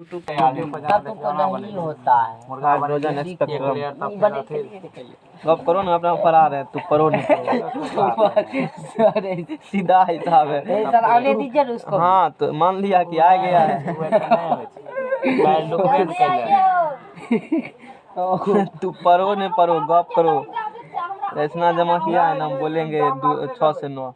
तुमको नहीं होता है। हाइड्रोजन स्पेक्ट्रम गप करो ना, अपना ऊपर आ रहे हैं, तू पढ़ो नहीं पढ़ो। सीधा हिसाब है। सर आने दीजिए उसको। हाँ तो मान लिया कि आ गया है। तू पढ़ो नहीं पढ़ो, गप करो। इतना जमा किया है ना, हम बोलेंगे 6 से 9।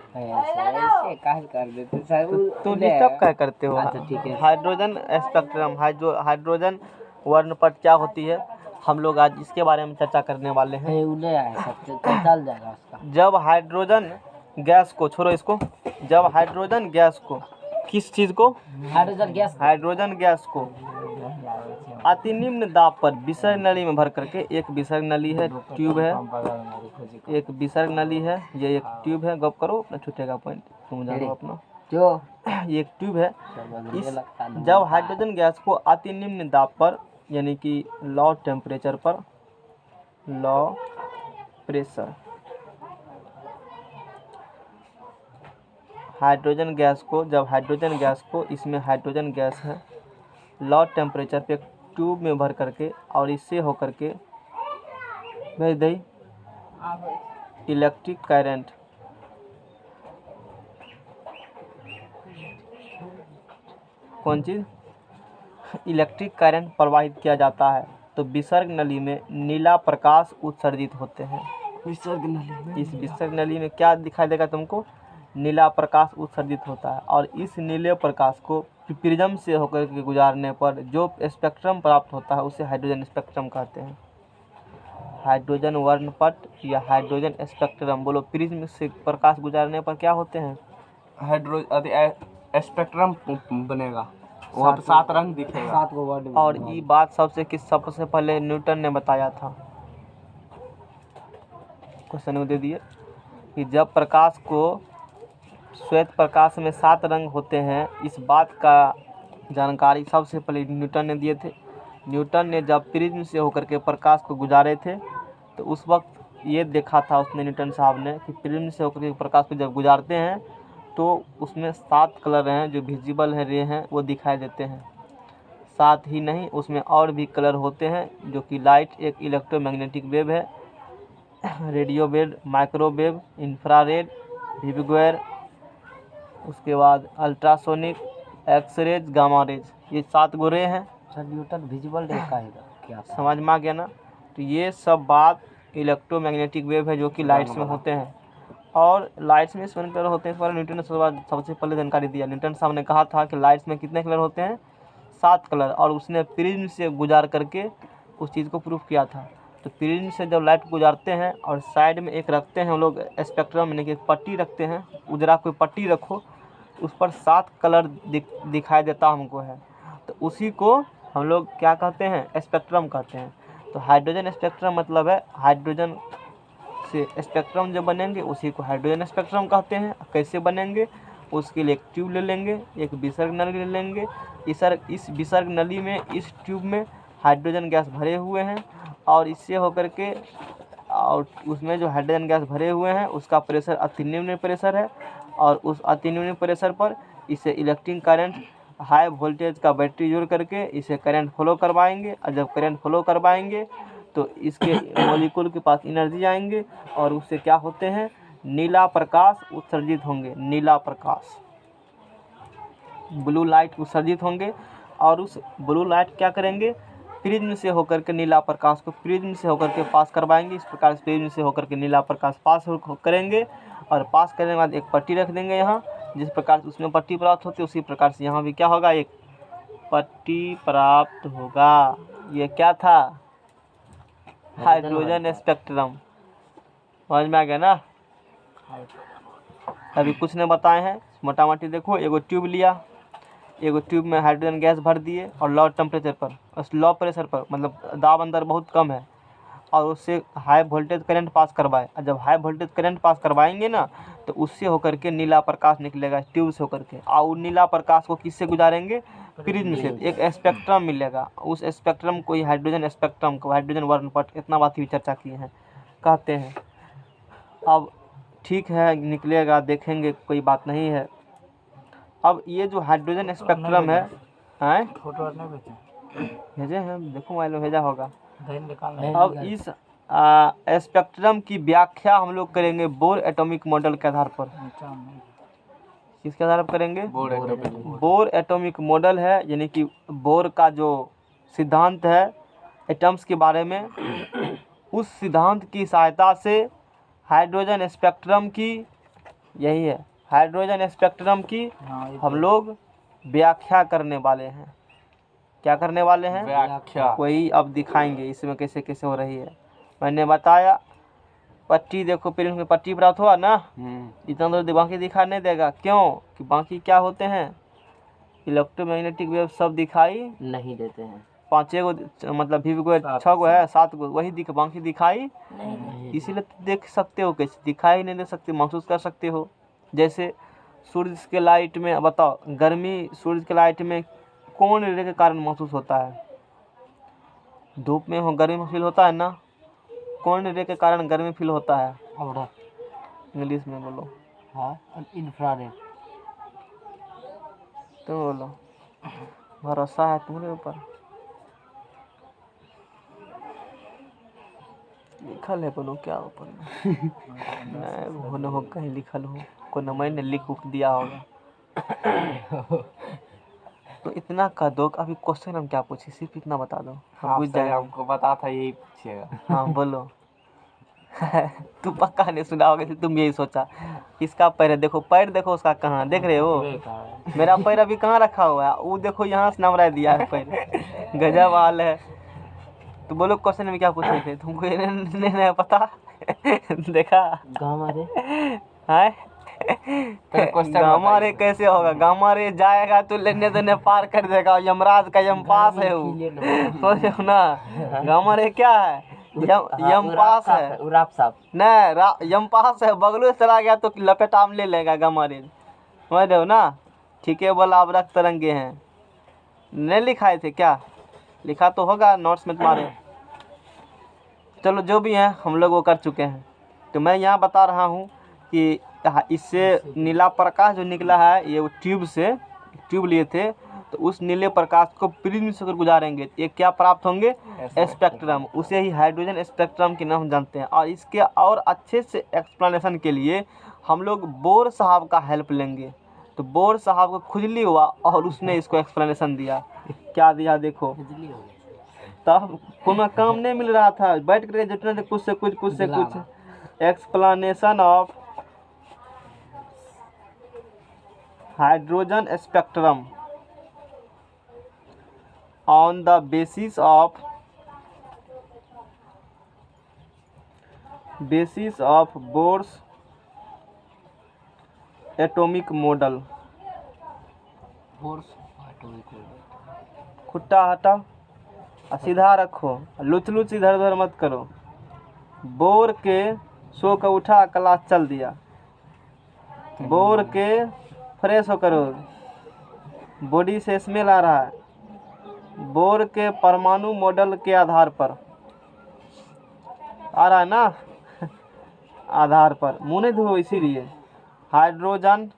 ऐसे काहे कर देते सर? तू डिस्टर्ब क्या करते हो? अच्छा ठीक है। हाइड्रोजन स्पेक्ट्रम, हाइड्रोजन वर्णपट क्या होती है, हम लोग आज इसके बारे में चर्चा करने वाले हैं। चल जाएगा उसका। जब हाइड्रोजन गैस को, छोड़ो इसको, जब हाइड्रोजन गैस को, किस चीज़ को? हाइड्रोजन गैस को अति निम्न दाब पर विसर्ग नली में भर करके, एक विसर्ग नली है, ट्यूब है, एक विसर्ग नली है, ये एक ट्यूब है। गप करो ना, छूटेगा पॉइंट, तुम जानो अपना। जो ये एक ट्यूब है, इस जब हाइड्रोजन गैस को अति निम्न दाब पर, यानी कि लो टेम्परेचर पर, लो प्रेशर, हाइड्रोजन गैस को, जब हाइड्रोजन गैस को, इसमें हाइड्रोजन गैस है, लो टेम्परेचर पे ट्यूब में भर करके और इससे होकर के भेज दी इलेक्ट्रिक करंट, कौन चीज़? इलेक्ट्रिक करंट प्रवाहित किया जाता है, तो विसर्ग नली में नीला प्रकाश उत्सर्जित होते हैं। विसर्ग नली में, इस विसर्ग नली में क्या दिखाई देगा तुमको? नीला प्रकाश उत्सर्जित होता है, और इस नीले प्रकाश को प्रिज्म से होकर के गुजारने पर जो स्पेक्ट्रम प्राप्त होता है उसे हाइड्रोजन स्पेक्ट्रम कहते हैं। हाइड्रोजन वर्णपट या हाइड्रोजन स्पेक्ट्रम, बोलो। प्रिज्म से प्रकाश गुजारने पर क्या होते हैं? स्पेक्ट्रम बनेगा, वहाँ पे 7 रंग दिखेगा, 7 को वर्ड। और ये बात सबसे पहले न्यूटन ने बताया था। क्वेश्चन में दे दिए कि जब प्रकाश को, श्वेत प्रकाश में 7 रंग होते हैं, इस बात का जानकारी सबसे पहले न्यूटन ने दिए थे। न्यूटन ने जब प्रिज्म से होकर के प्रकाश को गुजारे थे, तो उस वक्त ये देखा था उसने, न्यूटन साहब ने, कि प्रिज्म से होकर के प्रकाश को जब गुजारते हैं तो उसमें 7 कलर हैं जो विजिबल है, रे हैं, वो दिखाई देते हैं। 7 ही नहीं, उसमें और भी कलर होते हैं, जो कि लाइट एक इलेक्ट्रोमैग्नेटिक वेव है, radio wave, microwave, infrared, VIBGYOR, उसके बाद अल्ट्रासोनिक, एक्सरेज, गामा रेज, ये 7 गो रे हैं। सर न्यूटन विजिबल रे का है क्या? समझ में आ गया ना? तो ये सब बात इलेक्ट्रोमैग्नेटिक वेव है जो कि लाइट्स में होते हैं, और लाइट्स में 7 कलर होते हैं। इस बारे न्यूटन ने सबसे पहले जानकारी दिया। न्यूटन साहब ने कहा था कि लाइट्स में कितने कलर होते हैं? 7 कलर, और उसने प्रिज्म से गुजार करके उस चीज़ को प्रूफ किया था। तो प्रिज्म से जब लाइट गुजारते हैं और साइड में एक रखते हैं हम लोग स्पेक्ट्रम, यानी कि एक पट्टी रखते हैं, उजरा कोई पट्टी रखो, उस पर 7 कलर दिखाई देता हमको है, तो उसी को हम लोग क्या कहते हैं? स्पेक्ट्रम कहते हैं। तो हाइड्रोजन स्पेक्ट्रम मतलब है हाइड्रोजन से स्पेक्ट्रम जो बनेंगे उसी को हाइड्रोजन स्पेक्ट्रम कहते हैं। कैसे बनेंगे? उसके लिए एक ट्यूब ले लेंगे, एक विसर्ग नली ले लेंगे। इस विसर्ग नली में, इस ट्यूब में हाइड्रोजन गैस भरे हुए हैं, और इससे होकर के, और उसमें जो हाइड्रोजन गैस भरे हुए हैं उसका प्रेशर अति निम्न प्रेशर है, और उस अति निम्न प्रेशर पर इसे इलेक्ट्रिक करंट, हाई वोल्टेज का बैटरी जोड़ करके इसे करंट फ्लो करवाएंगे, और जब करंट फ्लो करवाएंगे तो इसके मॉलिक्यूल के पास एनर्जी आएंगे, और उससे क्या होते हैं? नीला प्रकाश उत्सर्जित होंगे, नीला प्रकाश, ब्लू लाइट उत्सर्जित होंगे, और उस ब्लू लाइट क्या करेंगे? प्रिज्म से होकर के नीला प्रकाश को प्रिज्म से होकर के पास करवाएंगे। इस प्रकार से प्रिज्म से होकर के नीला प्रकाश पास करेंगे, और पास करने के बाद एक पट्टी रख देंगे यहाँ, जिस प्रकार से उसमें पट्टी प्राप्त होती है उसी प्रकार से यहाँ भी क्या होगा? एक पट्टी प्राप्त होगा। ये क्या था? Hydrogen spectrum. समझ में आ गया ना? अभी कुछ ने बताए हैं, मोटा मोटी देखो। एगो ट्यूब लिया, एगो ट्यूब में हाइड्रोजन गैस भर दिए, और लो टेम्परेचर पर, लो प्रेशर पर, मतलब दाब अंदर बहुत कम है, और उससे हाई वोल्टेज करंट पास करवाए। और जब हाई वोल्टेज करंट पास करवाएंगे ना, तो उससे होकर के नीला प्रकाश निकलेगा ट्यूब से होकर के, और नीला प्रकाश को किससे गुजारेंगे? प्रिज्म से। एक स्पेक्ट्रम मिलेगा, उस स्पेक्ट्रम को ही हाइड्रोजन स्पेक्ट्रम को, हाइड्रोजन वर्णपट, इतना बात की चर्चा की है, कहते हैं। अब ठीक है, निकलेगा, देखेंगे, कोई बात नहीं है। अब ये जो हाइड्रोजन स्पेक्ट्रम है, हैं फोटो नहीं भेजे भेजे हैं, देखो मोबाइल में भेजा होगा। देन निकाल अब इस स्पेक्ट्रम की व्याख्या हम लोग करेंगे बोर एटॉमिक मॉडल के आधार पर। किसके आधार पर करेंगे? बोर एटॉमिक मॉडल है, यानी कि बोर का जो सिद्धांत है एटम्स के बारे में, उस सिद्धांत की सहायता से हाइड्रोजन स्पेक्ट्रम की, यही है हाइड्रोजन स्पेक्ट्रम की हम लोग व्याख्या करने वाले हैं। क्या करने वाले हैं? व्याख्या। वही अब दिखाएंगे इसमें कैसे कैसे हो रही है। मैंने बताया पट्टी देखो, प्रिंट में पट्टी प्राप्त हुआ ना, इतना तो बाकी दिखा नहीं देगा। क्यों? कि बाकी क्या होते हैं, इलेक्ट्रोमैग्नेटिक वेव सब दिखाई नहीं देते हैं। 5 गो, मतलब भी को 6 गो है, 7 गो वही बाकी दिखाई नहीं इसीलिए देख सकते हो। कैसे दिखाई नहीं दे सकते, महसूस कर सकते हो। जैसे सूरज के लाइट में, बताओ गर्मी सूरज के लाइट में कौन रे के कारण महसूस होता है? धूप में हो गर्मी फील होता है ना, कौन रे के कारण गर्मी फील होता है? और इंग्लिश में बोलो। हाँ, इंफ्रारेड। तुम बोलो, भरोसा है तुम्हारे ऊपर। लिखल है बोलो क्या ऊपर में? नहीं होने हो कहीं लिखल हो, को न मैंने लिख उख दिया होगा। तो इतना कर दो, अभी क्वेश्चन हम क्या पूछे, सिर्फ इतना बता दो, हम बुझ जाए। हमको पता था यही पूछेगा। हाँ बोलो। तू पक्का नहीं सुना होगा, तुम यही सोचा। इसका पैर देखो, पैर देखो उसका, कहाँ देख रहे हो? मेरा पैर अभी कहाँ रखा हुआ है? वो देखो यहाँ से नमरा दिया है पैर, गजब हाल है। तो बोलो क्वेश्चन में क्या पूछे थे तुमको? ये नहीं पता? देखा गामा रे। है गामा रे कैसे होगा? गामा रे जाएगा तो लेने देने पार कर देगा, यमराज का यम पास है वो, सोचो ना। गामा रे क्या है? यम पास है, उराप साहब नहीं यम पास है, बगलो से चला गया तो लपेटाम ले लेगा गामा रे, समझ रहे हो ना? ठीक है बोला, अब रख तरंगे हैं, नहीं लिखाए थे क्या? लिखा तो होगा नोट्स में तुम्हारे। चलो जो भी है हम लोग वो कर चुके हैं। तो मैं यहाँ बता रहा हूँ कि इससे नीला प्रकाश जो निकला है, ये वो ट्यूब लिए थे, तो उस नीले प्रकाश को प्रिज्म से गुजारेंगे तो ये क्या प्राप्त होंगे? स्पेक्ट्रम। उसे ही हाइड्रोजन स्पेक्ट्रम के नाम जानते हैं। और इसके और अच्छे से एक्सप्लेनेशन के लिए हम लोग बोर साहब का हेल्प लेंगे। तो बोर साहब को खुजली हुआ और उसने इसको एक्सप्लेनेशन दिया। क्या दिया देखो, तब कोनो काम नहीं मिल रहा था, बैठ कर जितना कुछ से कुछ explanation of hydrogen spectrum on the basis of Bohr's atomic model. खुट्टा हटाओ, सीधा रखो, लुच इधर उधर मत करो। बोर के सो का उठा, क्लास चल दिया। बोर के फ्रेश हो करो, बॉडी से स्मेल आ रहा है। बोर के परमाणु मॉडल के आधार पर आ रहा है ना, आधार पर मुँह नहीं धो, इसीलिए हाइड्रोजन।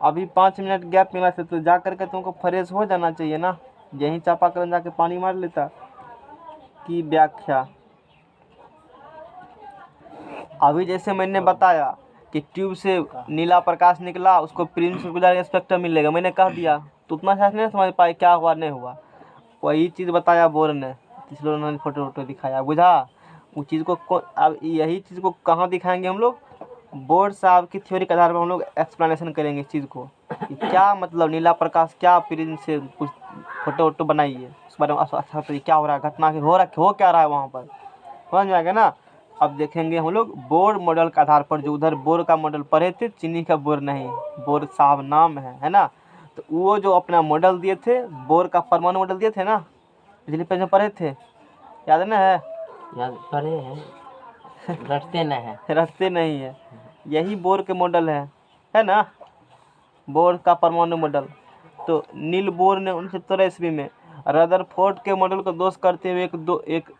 अभी 5 मिनट गैप मिला से तो जा करके तुमको फ्रेश हो जाना चाहिए ना, यहीं चापाकल जाके पानी मार लेता। की व्याख्या अभी जैसे मैंने बताया कि ट्यूब से नीला प्रकाश निकला, उसको प्रिज्म से गुजार के स्पेक्ट्रम मिलेगा, मैंने कह दिया। तो उतना शायद नहीं समझ पाए क्या हुआ नहीं हुआ, वही चीज़ बताया बोर ने, इसलिए उन्होंने फोटो दिखाया, बुझा? उस चीज़ को अब यही चीज़ को कहाँ दिखाएंगे हम लोग? बोर साहब की थ्योरी के आधार पर हम लोग एक्सप्लेनेशन करेंगे इस चीज़ को कि क्या मतलब नीला प्रकाश, क्या प्रिज्म से कुछ फोटो बनाइए, उस बारे में अच्छा क्या हो रहा है, घटना हो क्या रहा है वहाँ पर, समझ में आएगा ना? अब देखेंगे हम लोग बोर मॉडल के आधार पर। जो उधर बोर का मॉडल पढ़े थे, चीनी का बोर नहीं, बोर साहब नाम है ना? तो वो जो अपना मॉडल दिए थे, बोर का परमाणु मॉडल दिए थे ना, पिछले पेज में पढ़े थे, याद ना है? याद पढ़े हैं, रटते नहीं है। रखते नहीं है, यही बोर के मॉडल है ना? बोर का परमाणु मॉडल। तो नील बोर ने 1917 ईस्वी में रदरफोर्ड के मॉडल को दोष करते हुए एक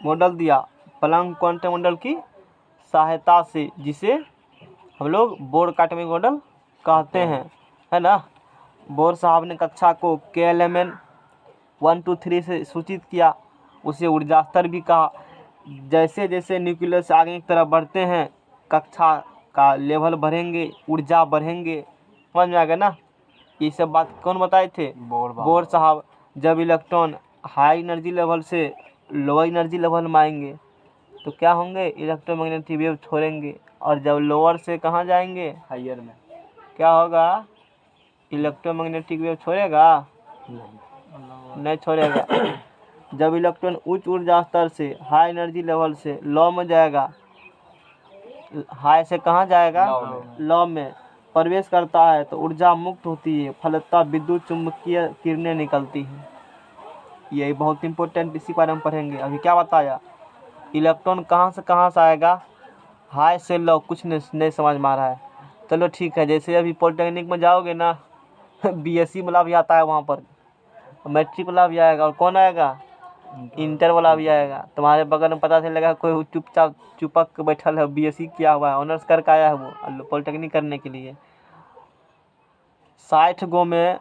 मॉडल दिया, प्लैंक क्वांटम मॉडल की सहायता से, जिसे हम लोग बोर का एटॉमिक मॉडल कहते हैं, है ना? बोर साहब ने कक्षा को KLMN 1 2 3 से सूचित किया। उसे ऊर्जा स्तर भी कहा। जैसे जैसे न्यूक्लियस आगे की तरफ बढ़ते हैं, कक्षा का लेवल बढ़ेंगे, ऊर्जा बढ़ेंगे। समझ में आ गया ना? ये सब बात कौन बताए थे? बोर साहब। जब इलेक्ट्रॉन हाई एनर्जी लेवल से लोअर एनर्जी लेवल में आएंगे तो क्या होंगे? इलेक्ट्रोमैग्नेटिक वेव छोड़ेंगे। और जब लोअर से कहाँ जाएंगे? हायर में क्या होगा? इलेक्ट्रोमैग्नेटिक वेव छोड़ेगा? नहीं छोड़ेगा। जब इलेक्ट्रॉन उच्च ऊर्जा स्तर से हाई एनर्जी लेवल से लो में जाएगा, हाई से कहाँ जाएगा? लो में प्रवेश करता है तो ऊर्जा मुक्त होती है, फलतः विद्युत चुम्बकीय किरणें निकलती हैं। यही बहुत इंपॉर्टेंट, इसी बारे में पढ़ेंगे। अभी क्या बताया? इलेक्ट्रॉन कहाँ से आएगा? हाई से लो। कुछ नहीं समझ में आ रहा है? चलो ठीक है। जैसे अभी पॉलिटेक्निक में जाओगे ना BSc वाला भी आता है वहाँ पर, मैट्रिक वाला भी आएगा, और कौन आएगा? इंटर वाला भी आएगा। तुम्हारे बगल में पता चलेगा कोई चुपचाप चुपक के बैठल है, BSc किया हुआ है, ऑनर्स करके आया है वो पॉलिटेक्निक करने के लिए। 60 गो में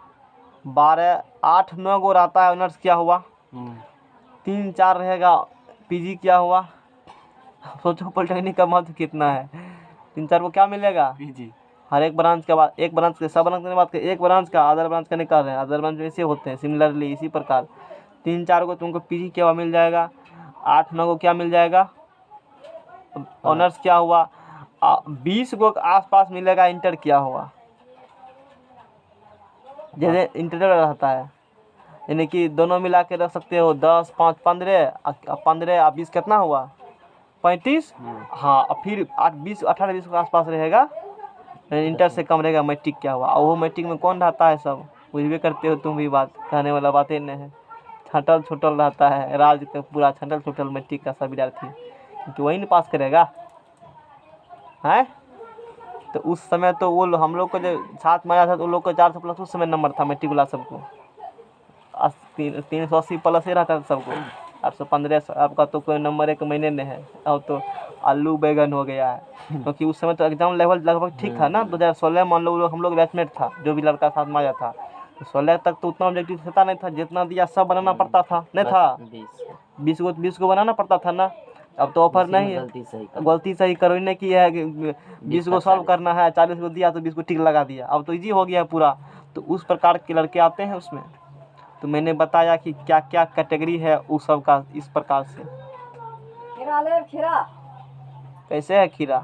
12 8 9 गो रहता है ऑनर्स किया हुआ, 3 4 रहेगा PG किया हुआ। सोचो पॉलिटेक्निक का महत्व कितना है। 3 4 को क्या मिलेगा? PG। हर एक ब्रांच के बाद एक ब्रांच के सब ब्रांच की बात करें, एक ब्रांच का अदर ब्रांच का निकाल रहे हैं, अदर ब्रांच ऐसे होते हैं। सिमिलरली इसी प्रकार 3 4 को तुमको PG क्या हुआ मिल जाएगा, 8 9 को क्या मिल जाएगा? ऑनर्स क्या हुआ। 20 को आसपास मिलेगा इंटर किया हुआ। जैसे इंटर रहता है, यानी कि दोनों मिला के रख सकते हो 10 5 15 15 और 20 कितना हुआ? 35। हाँ, और फिर 20 18 20 के आसपास रहेगा, इंटर से कम रहेगा मैट्रिक क्या हुआ। और वो मैट्रिक में कौन रहता है? सब बुझबे करते हो तुम भी, बात कहने वाला बातें नहीं है। छटल छुटल रहता है, राज्य का पूरा छटल छुटल मैट्रिक का सब विद्यार्थी, क्योंकि वही नहीं पास करेगा है। तो उस समय तो वो हम लोग को जो साथ में आया था तो उन लोग को 400+ उस समय नंबर था मैट्रिक वाला सबको। 380 प्लस ही रहता था सबको। 815 आपका तो कोई नंबर एक महीने में है, अब तो आलू बैगन हो गया है। क्योंकि उस समय तो एग्जाम लेवल लगभग ठीक था ना। 2016 मान लो हम लोग बैचमेट था, जो भी लड़का साथ में आया था। 16 तक तो उतना ऑब्जेक्टिव होता नहीं था, जितना दिया सब बनाना पड़ता था, नहीं था? 20 को बनाना पड़ता था ना। अब तो ऑफर नहीं है, गलती सही करने की है कि 20 को सॉल्व करना है, 40 को दिया तो 20 को टिक लगा दिया। अब तो इजी हो गया पूरा। तो उस प्रकार के लड़के आते हैं उसमें। तो मैंने बताया कि क्या क्या कैटेगरी है उस सब का, इस प्रकार से। खीरा कैसे है? खीरा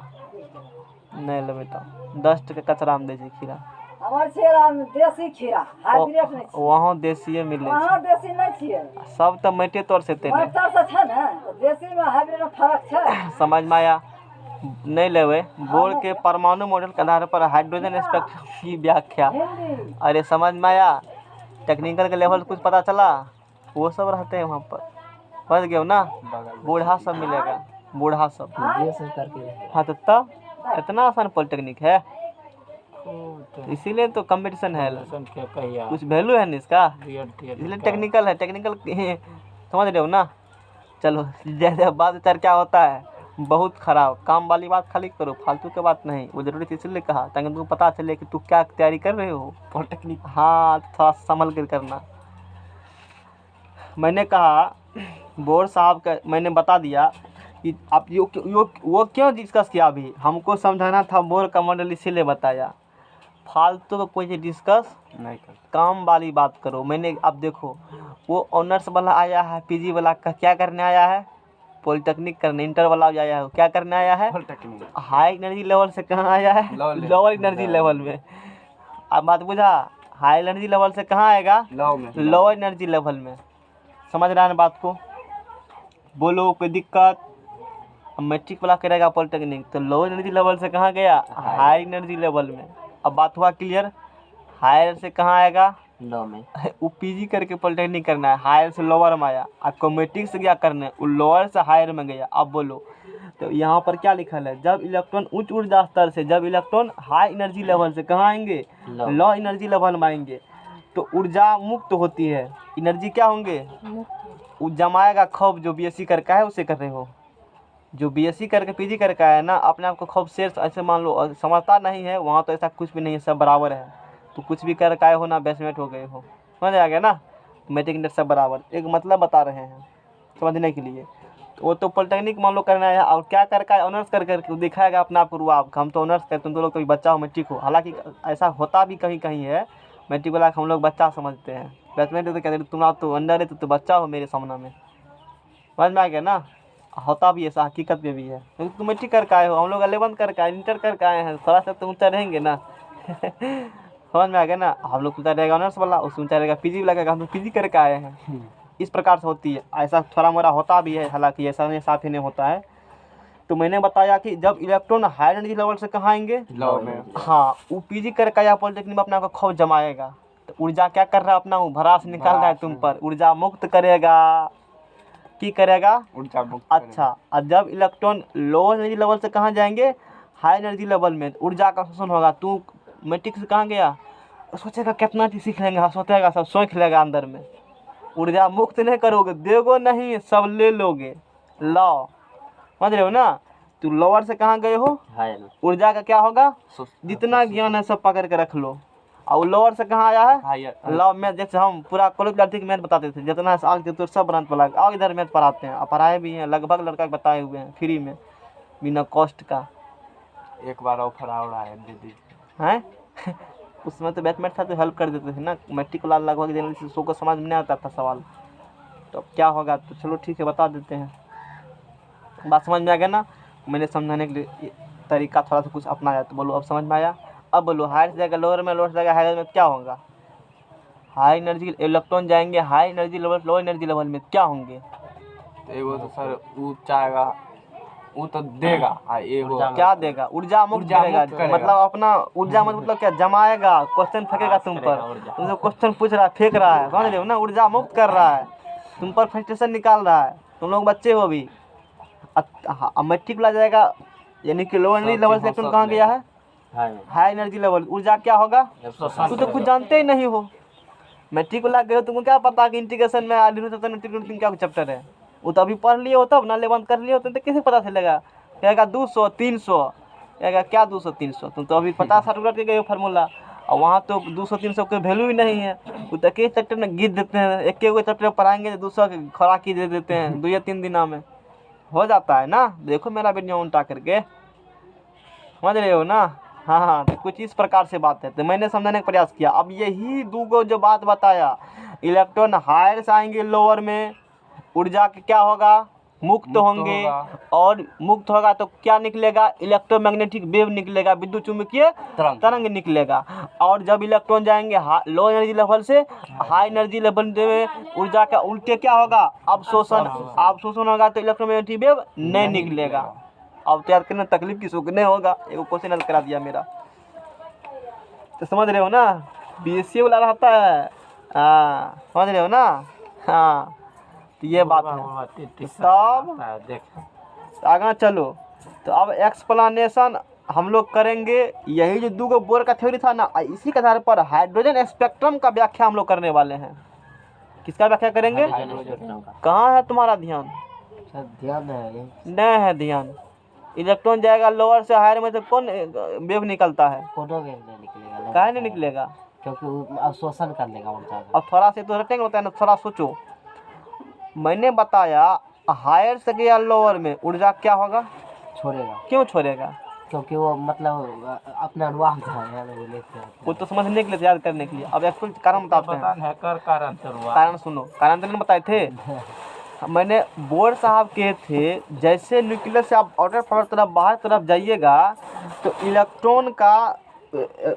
नहीं ले बेटा, 10 टके कचरा में दे छै खीरा। हमर छेरा देसी खीरा, हाइब्रिड नहीं छै। वहाँ देसी मिले छै। वहाँ देसी नहीं छियै, सब तो मैटे तौर से तेने मैटर से छै ने। देसी में हाइब्रिड में फर्क छै। समझ में आया? नहीं लेवे। बोर्ड के परमाणु मॉडल के आधार पर हाइड्रोजन स्पेक्ट्रम की व्याख्या। अरे समझ में आया? टेक्निकल के लेवल कुछ पता चला? वो सब रहते हैं वहाँ पर, समझ गए ना? बूढ़ा सब मिलेगा, बूढ़ा सब। हाँ तो तब इतना आसान पॉलिटेक्निक है, इसीलिए तो कंपटीशन है। कुछ वैल्यू है ना इसका, इसलिए टेक्निकल है। टेक्निकल समझ रहे हो ना? चलो जैसे बात विचार क्या होता है, बहुत खराब काम वाली बात खाली करो, फालतू की बात नहीं। वो जरूरी थी इसलिए कहा, ताकि तुमको पता चले कि तू क्या तैयारी कर रहे हो पॉलिटेक्निक। हाँ, थोड़ा संभल कर करना। मैंने कहा बोर साहब का मैंने बता दिया कि आप वो क्यों डिस्कस किया। अभी हमको समझाना था बोर का मॉडल, इसीलिए बताया। फालतू को कोई डिस्कस नहीं कर, काम वाली बात करो। मैंने अब देखो, वो ऑनर्स वाला आया है, PG वाला का क्या करने आया है? पॉलिटेक्निक करने। इंटर वाला भी आया है, क्या करने आया है? पॉलिटेक्निक। हाई एनर्जी लेवल से कहाँ आया है? लोअर एनर्जी लेवल में। अब बात बुझा? हाई एनर्जी लेवल से कहाँ आएगा? लोअर एनर्जी लेवल में। समझ रहा है ना बात को? बोलो कोई दिक्कत? मैट्रिक वाला करेगा पॉलिटेक्निक तो लोअर एनर्जी लेवल से कहाँ गया? हाई एनर्जी लेवल में। अब बात हुआ क्लियर? हायर से कहाँ आएगा? लो में। वो PG करके पॉलिटेक्निक करना है, हायर से लोअर में आया। आपको मैट्रिक से क्या करना है? वो लोअर से हायर में गया। अब बोलो, तो यहाँ पर क्या लिखल है? जब इलेक्ट्रॉन उच्च ऊर्जा स्तर से, जब इलेक्ट्रॉन हाई एनर्जी लेवल से कहाँ आएंगे? लो एनर्जी लेवल में आएंगे तो ऊर्जा मुक्त होती है। एनर्जी क्या होंगे? वो जमाएगा खौफ। जो BSc करके है उसे कर रहे हो, जो BSc करके PG करके है ना, अपने आप को खौफ से ऐसे मान लो, समझता नहीं है वहाँ तो ऐसा कुछ भी नहीं है, सब बराबर है। तो कुछ भी कर आए हो ना बेसमेंट हो गए हो, समझ आ गया ना। मैट्रिक इंटर सब बराबर, एक मतलब बता रहे हैं समझने के लिए। तो वो तो पॉलिटेक्निक मान लो करना है और क्या कर का ऑनर्स कर करके दिखाएगा अपना आप रुआब, हम तो ऑनर्स कर, तुम तो लोग कभी बच्चा हो मैट्रिक हो। हालांकि ऐसा होता भी कहीं कहीं है, मैट्रिक वाला हम लोग बच्चा समझते हैं, बैचमेंट तो कहते हैं तुम तो अंडर है तो बच्चा हो मेरे सामने में, समझ में आ गया ना। होता भी ऐसा, हकीकत में भी है, क्योंकि तुम मैट्रिक करके आए हो, हम लोग 11th करके आए, इंटर करके आए हैं, थोड़ा सा तो ऊँचा रहेंगे ना समझ में आ गया ना। हम लोग ऊँचा रहेगा ऑनर्स वाला, उससे ऊँचा रहेगा पीजी लगेगा, हम तो पीजी करके आए हैं। इस प्रकार से होती है, ऐसा थोड़ा मोड़ा होता भी है, हालांकि ऐसा नहीं साथ ही नहीं होता है। तो मैंने बताया कि जब इलेक्ट्रॉन हायर एनर्जी लेवल से कहाँ आएंगे, लो में हाँ वो पीजी करके या पॉलिटेक्निक में अपना को खौफ जमाएगा, तो ऊर्जा क्या कर रहा है अपना, वो भरास निकाल रहा है तुम पर, ऊर्जा मुक्त करेगा, की करेगा ऊर्जा मुक्त अच्छा। और जब इलेक्ट्रॉन लोअर एनर्जी लेवल से कहाँ जाएंगे, हाई एनर्जी लेवल में, ऊर्जा का शोषण होगा। तू मैट्रिक से कहाँ गया, सोचेगा कितना चीज सीख लेंगे, सोचेगा सब सोच लेगा अंदर में, ऊर्जा मुक्त नहीं करोगे, देगो नहीं सब ले लोगे, लो समझ रहे हो ना। तू लोअर से कहाँ गए हो, हाय ऊर्जा का क्या होगा, करेगा। जितना ज्ञान है सब पकड़ के रख लो। और लोअर से कहाँ आया है, हायर लॉ मैथ, जैसे हम पूरा कॉलेज लड़की की मैथ बताते थे, जितना साल के तो सब ब्रांच वाला आओ इधर मैथ पढ़ाते हैं, और पढ़ाए भी हैं, लगभग लड़का बताए हुए हैं फ्री में बिना कॉस्ट का, एक बार ऑफर आ रहा है दीदी। हैं उसमें तो बैचमेट था तो हेल्प कर देते थे ना, मैट्रिक वाला लगभग जनरल सो को समझ में नहीं आता था सवाल, तो अब क्या होगा, तो चलो ठीक है बता देते हैं, बात समझ में आ गया ना। मैंने समझाने के लिए तरीका थोड़ा सा कुछ अपनाया, तो बोलो अब समझ में आया। अब बोलो हायर से जाएगा लोअर में, लोअर से जाएगा हायर में, क्या होगा, हाई एनर्जी इलेक्ट्रॉन जाएंगे high energy level, low energy level में क्या होंगे, तो एगो तो सर वो चाहेगा, वो तो देगा, एगो क्या देगा, ऊर्जा मुक्त ऊर्जा करेगा, मुक्त करेगा। मतलब अपना ऊर्जा मतलब क्या जमाएगा, क्वेश्चन फेंकेगा तुम पर, तुमसे क्वेश्चन पूछ रहा है फेंक रहा है, समझ रहे हो ना, ऊर्जा मुक्त कर रहा है, तुम पर फ्रस्ट्रेशन निकाल रहा है, तुम लोग बच्चे हो अभी। मैट्रिक ला जाएगा, यानी कि लो एनर्जी लेवल से इलेक्ट्रॉन कहाँ गया है, हाय हाई एनर्जी लेवल, ऊर्जा क्या होगा, तू तो कुछ जानते ही नहीं हो, मैट्रिक वाला गए हो, तुमको क्या पता कि इंटीग्रेशन में क्या चैप्टर है, वो तो अभी पढ़ लिए हो तब ना, 11th कर लिए हो तो कैसे पता चलेगा, कहेगा 200 300, कहेगा क्या 200 300, तुम तो अभी 50-60 उलट के गए हो फार्मूला, और वहाँ तो 200 300 के वैल्यू ही नहीं है, वो तो एक ही चैप्टर में गिर देते हैं, एक एक चैप्टर पढ़ाएंगे तो 200 की खुराकी दे देते हैं 2 या 3 दिनों में, हो जाता है ना। देखो मेरा वीडियो उल्टा करके, समझ रहे हो ना। हाँ, तो कुछ इस प्रकार से बात है, तो मैंने समझाने का प्रयास किया। अब यही दूगो जो बात बताया, इलेक्ट्रॉन हायर से आएंगे लोअर में, ऊर्जा के क्या होगा, मुक्त होंगे, होगा। और मुक्त होगा तो क्या निकलेगा, इलेक्ट्रोमैग्नेटिक वेव निकलेगा, विद्युत चुम्बकीय तरंग निकलेगा। और जब इलेक्ट्रॉन जाएंगे लो एनर्जी लेवल से हाई एनर्जी लेवल में, ऊर्जा का उल्टे क्या होगा, अवशोषण होगा, तो इलेक्ट्रोमैग्नेटिक वेव नहीं निकलेगा। अब तैयार करने तकलीफ किसी को नहीं होगा, एगो क्वेश्चन हल करा दिया मेरा, तो समझ रहे हो ना, बीएससी वाला रहता है, हाँ समझ रहे हो ना। हाँ तो ये बात है, तब आगे चलो। तो अब एक्सप्लेनेशन हम लोग करेंगे, यही जो दूगो बोर का थ्योरी था ना, इसी के आधार पर हाइड्रोजन स्पेक्ट्रम का व्याख्या हम लोग करने वाले हैं। किसका व्याख्या करेंगे, कहाँ है तुम्हारा ध्यान, ध्यान है नहीं है ध्यान। इलेक्ट्रॉन जाएगा लोअर से हायर में, तो कौन वेव निकलता है, कोनो वेव नहीं निकलेगा, काहे नहीं निकलेगा, क्योंकि वो अवशोषण कर लेगा ऊर्जा का। अब थोड़ा से तो रटेंगे होता है ना, थोड़ा सोचो। मैंने बताया हायर से गया लोअर में, ऊर्जा क्या होगा, छोड़ेगा, क्यों छोड़ेगा, क्योंकि वो मतलब अपना अनुवाद है वो लेते हैं। वो तो समझने के लिए, याद करने के लिए। अब एक्चुअल कारण बताते हैं, कारण सुनो, कारण तो नहीं बताए थे मैंने, बोर साहब के थे, जैसे न्यूक्लियस से आप आउटर पावर तरफ बाहर तरफ जाइएगा, तो इलेक्ट्रॉन का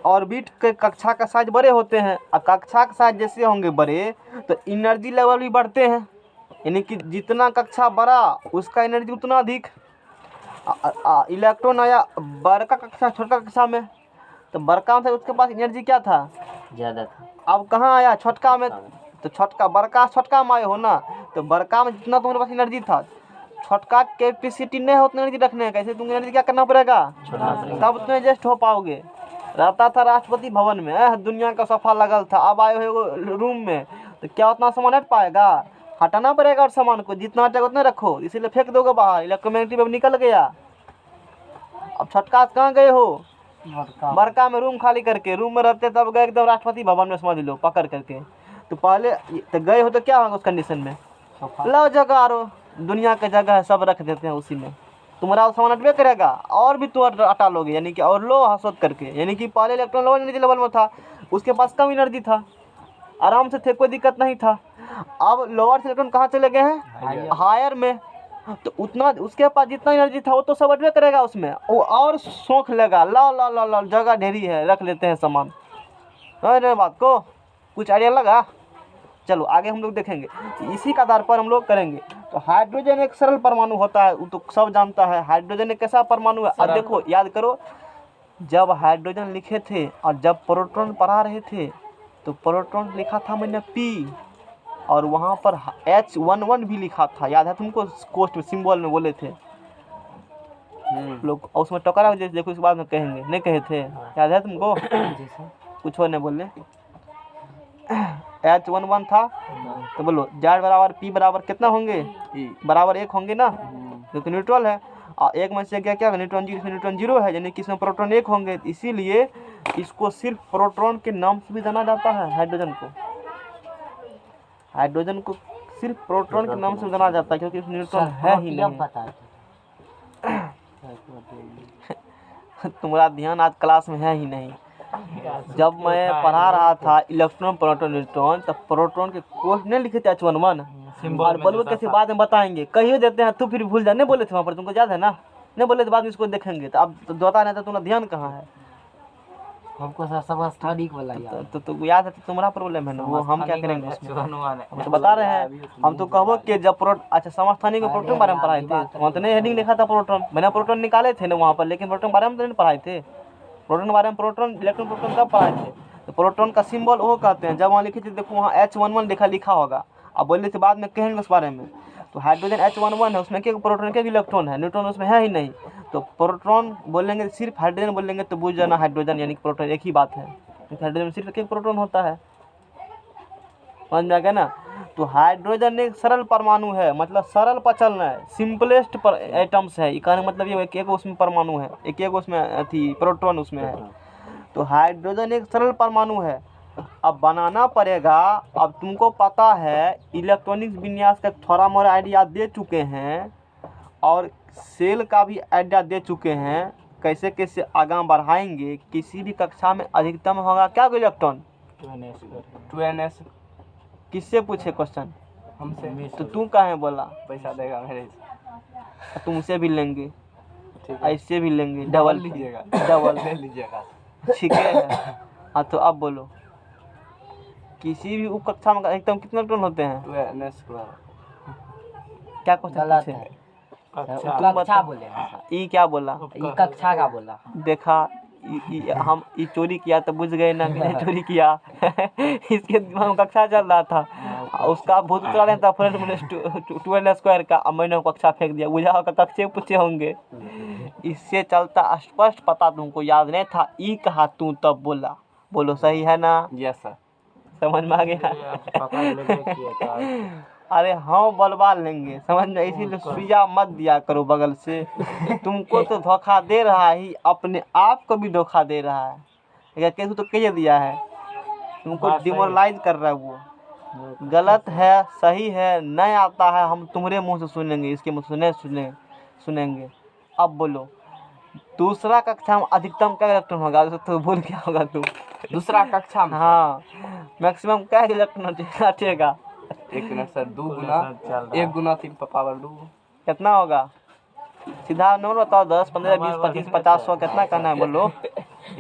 ऑर्बिट के कक्षा का साइज बड़े होते हैं, और कक्षा का साइज जैसे होंगे बड़े तो एनर्जी लेवल भी बढ़ते हैं, यानी कि जितना कक्षा बड़ा उसका एनर्जी उतना अधिक। इलेक्ट्रॉन आया बड़का कक्षा छोटा कक्षा में, तो बड़का में उसके पास एनर्जी क्या था, ज़्यादा था। अब कहाँ आया छोटका में, तो छोटका बड़का छोटका में आए हो ना, तो बड़का में जितना तुम्हारे पास एनर्जी था, छोटका कैपेसिटी नहीं हो उतना एनर्जी रखने का, ऐसे तुम एनर्जी क्या करना पड़ेगा, तब तुम एडजस्ट हो पाओगे। रहता था राष्ट्रपति भवन में, दुनिया का सोफा लगल था, अब आए हो रूम में, तो क्या उतना सामान हट पाएगा, हटाना पड़ेगा, और सामान को जितना हटेगा उतना रखो, इसीलिए फेंक दोगे बाहर, इलेक्ट्रोमैग्नेटिक वेव निकल गया। अब छोटका कहाँ गए हो, बड़का में रूम खाली करके, रूम में रहते तब गए एकदम राष्ट्रपति भवन में समझ लो पकड़ करके। तो पहले तो गए हो तो क्या होगा उस कंडीशन में, लो जगह आरो दुनिया का जगह है सब रख देते हैं उसी में, तुम्हारा सामान अटवे करेगा और भी तो हटा लोगे, यानी कि और लो हसोत करके। यानी कि पहले इलेक्ट्रॉन लो एनर्जी लेवल में था, उसके पास कम एनर्जी था, आराम से थे, कोई दिक्कत नहीं था। अब लोअर से इलेक्ट्रॉन कहाँ चले गए हैं, हायर में, तो उतना उसके पास जितना एनर्जी था वो तो सब अटवे करेगा उसमें, वो और शौक लेगा, ला ला ला ला जगह ढेरी है रख लेते हैं सामान। समझ बात को, कुछ आइडिया लगा? चलो आगे हम लोग देखेंगे, इसी के आधार पर हम लोग करेंगे। तो हाइड्रोजन एक सरल परमाणु होता है, वो तो सब जानता है। हाइड्रोजन एक कैसा परमाणु है, अब देखो याद करो, जब हाइड्रोजन लिखे थे और जब प्रोटॉन पढ़ा रहे थे तो प्रोटॉन लिखा था मैंने P, और वहाँ पर H11 भी लिखा था, याद है तुमको? कोष्ठ में सिंबल में बोले थे लोग, और उसमें टकरा जैसे देखो इस बात में कहेंगे, नहीं कहे थे, याद है तुमको? कुछ और नहीं बोले, H11 था। तो बोलो Z बराबर P बराबर कितना होंगे, बराबर 1 होंगे ना, क्योंकि न्यूट्रल है। और एक में से क्या क्या न्यूट्रॉन जीरो, इसमें न्यूट्रॉन जीरो है, यानी कि इसमें प्रोटॉन 1 होंगे, इसीलिए इसको सिर्फ प्रोटॉन के नाम से भी जाना जाता है। हाइड्रोजन को सिर्फ प्रोटॉन के नाम से जाना जाता है, क्योंकि इसमें न्यूट्रॉन है ही नहीं। तुम्हारा ध्यान आज क्लास में है ही नहीं। जब मैं पढ़ा रहा था इलेक्ट्रॉन प्रोटॉन न्यूट्रॉन, तब प्रोटॉन के कोष्ठ नहीं लिखे थे H11, और बल्ब कैसे बाद में बताएंगे, कहिए देते हैं तो फिर भूल जा, नहीं बोले थे वहाँ पर, तुमको याद है ना? नहीं बोले तो बाद में इसको देखेंगे, तो अब तो बता नहीं था, तुम्हारा ध्यान कहाँ है? हमको सब स्टडी को बोला यार, तो याद है तो तुम्हारा प्रॉब्लम है ना, वो हम क्या करेंगे उसमें? हम तो बता रहे हैं, हम तो कहो कि जब अच्छा समस्थानिक को प्रोटॉन बारे में पढ़ाए थे, वहाँ तो नहीं हेडिंग लिखा था प्रोटॉन, मैंने प्रोटॉन निकाले थे ना वहाँ पर, लेकिन प्रोटॉन बारे में तो नहीं पढ़ाए थे। प्रोटॉन बारे में प्रोटॉन इलेक्ट्रॉन प्रोटॉन कब पढ़ाए थे? तो प्रोटॉन का सिंबल वो कहते हैं, जब वहाँ लिखे थे देखो वहाँ H11 लिखा होगा, अब बोले थे बाद में कहेंगे उस बारे में। तो हाइड्रोजन H11 है, उसमें क्या प्रोटॉन क्या इलेक्ट्रॉन है, न्यूट्रॉन उसमें है ही नहीं। तो प्रोटॉन बोलेंगे सिर्फ हाइड्रोजन बोलेंगे तो बुझ जाना हाइड्रोजन यानी कि प्रोटॉन एक ही बात है, क्योंकि हाइड्रोजन में सिर्फ एक प्रोटॉन होता है। समझ में आ गया ना? तो हाइड्रोजन एक सरल परमाणु है, मतलब सरल पचलन है, सिंपलेस्ट एटम्स है, कहने मतलब ये एक उसमें परमाणु है, एक उसमें अथी प्रोटॉन उसमें है। तो हाइड्रोजन एक सरल परमाणु है। अब बनाना पड़ेगा, अब तुमको पता है इलेक्ट्रॉनिक विन्यास का थोड़ा मोड़ा आइडिया दे चुके हैं, और सेल का भी आइडिया दे चुके हैं, कैसे कैसे आगे बढ़ाएंगे। किसी भी कक्षा में अधिकतम होगा क्या इलेक्ट्रॉन, 2ns। किससे पूछे क्वेश्चन? हमसे। तो तू काहे बोला? पैसा देगा मेरे से। तुमसे भी लेंगे, ठीक है, ऐसे भी लेंगे, डबल लीजिएगा, डबल ले लीजिएगा। ठीक है। हाँ तो अब बोलो, किसी भी उप कक्षा में अधिकतम कितने इलेक्ट्रॉन होते हैं? 2ns। क्या क्वेश्चन गलत पूछे? है, तुम कक्षा बता। बोले हैं, ई क्या बोला? ये कक्षा का बोला। देखा, हम ई चोरी किया तो बुझ गए ना कि नहीं चोरी किया। इसके दिमाग में कक्षा चल रहा था, उसका भूत उतरा नहीं था फ्रंट में 12 स्क्वायर का, अब मैंने कक्षा फेंक दिया, बुझा होगा कक्षे पूछे होंगे। इससे चलता स्पष्ट पता तुमको याद नहीं था, ई कहा तू तब बोला, बोलो सही है ना? Yes sir. समझ में आ गया? अरे हाँ बलवा लेंगे, समझ में, इसीलिए सुइया मत दिया करो बगल से। तुमको तो धोखा दे रहा है, अपने आप को भी धोखा दे रहा है। कैसे तो कह दिया है, तुमको डिमोरलाइज कर रहा है वो। गलत है सही है नहीं आता है, हम तुम्हारे मुंह से सुनेंगे, इसके मुंह सुनेंगे। अब बोलो, दूसरा कक्षा में अधिकतम क्या इलेक्ट्रॉन होगा? तो बोल क्या होगा तू? दूसरा कक्षा में? हाँ, मैक्सिमम क्या इलेक्ट्रॉन हटेगा? 1 मिनट सर, 2 गुना 1 गुना 3 पावर 2 कितना होगा? सीधा नंबर बताओ, 10, 15, 20, 25, 50, 100 कितना करना है बोलो?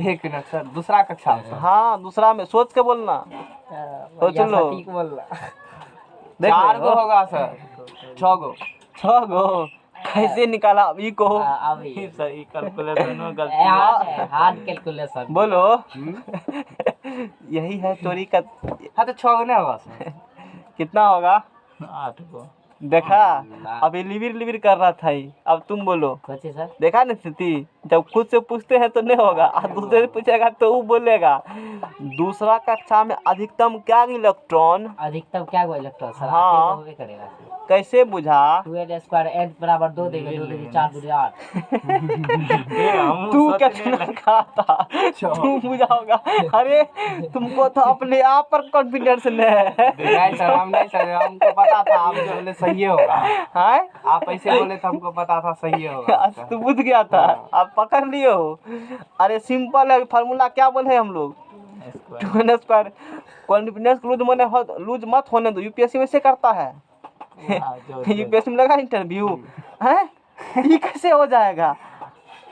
1 मिनट सर, दूसरा कक्षा में? हाँ दूसरा में सोच के बोलना, सोच लो। देख 4 गो होगा सर, 6 गो। 6 गो कैसे निकाला अभी को? सही कैलकुलेशन, हार्ड कैलकुलेशन बोलो। यही है चोरी का। हाँ तो 6 गो नहीं होगा सर? कितना होगा? 8 गो। देखा, अभी लिविर कर रहा था ही। अब तुम बोलो, सर देखा ना स्थिति, जब खुद से पूछते हैं तो नहीं होगा, और दूसरे से पूछेगा तो वो बोलेगा। दूसरा कक्षा में अधिकतम क्या इलेक्ट्रॉन? अधिकतम क्या इलेक्ट्रॉन सर? हाँ। करेगा कैसे बुझा? 2n स्क्वायर n बराबर 2 देंगे, 2 देंगे 4 दूनी 8। तू कितना लगा था? तू बुझाओगा? अरे तुमको तो अपने आप पर कॉन्फिडेंस नहीं है। नहीं सर, हम नहीं सर, हमको पता था आप जो बोले सही होगा। हाँ आप ऐसे बोले तो हमको पता था सही होगा। तू बुझ गया था, आप पकड़ लिए हो। अरे सिंपल है फार्मूला, क्या बोले हम लोग? 2n square. कॉन्फिडेंस लूज मत होने दो, यूपीएससी वैसे करता है। यूपीएससी में लगा इंटरव्यू है, ये कैसे हो जाएगा?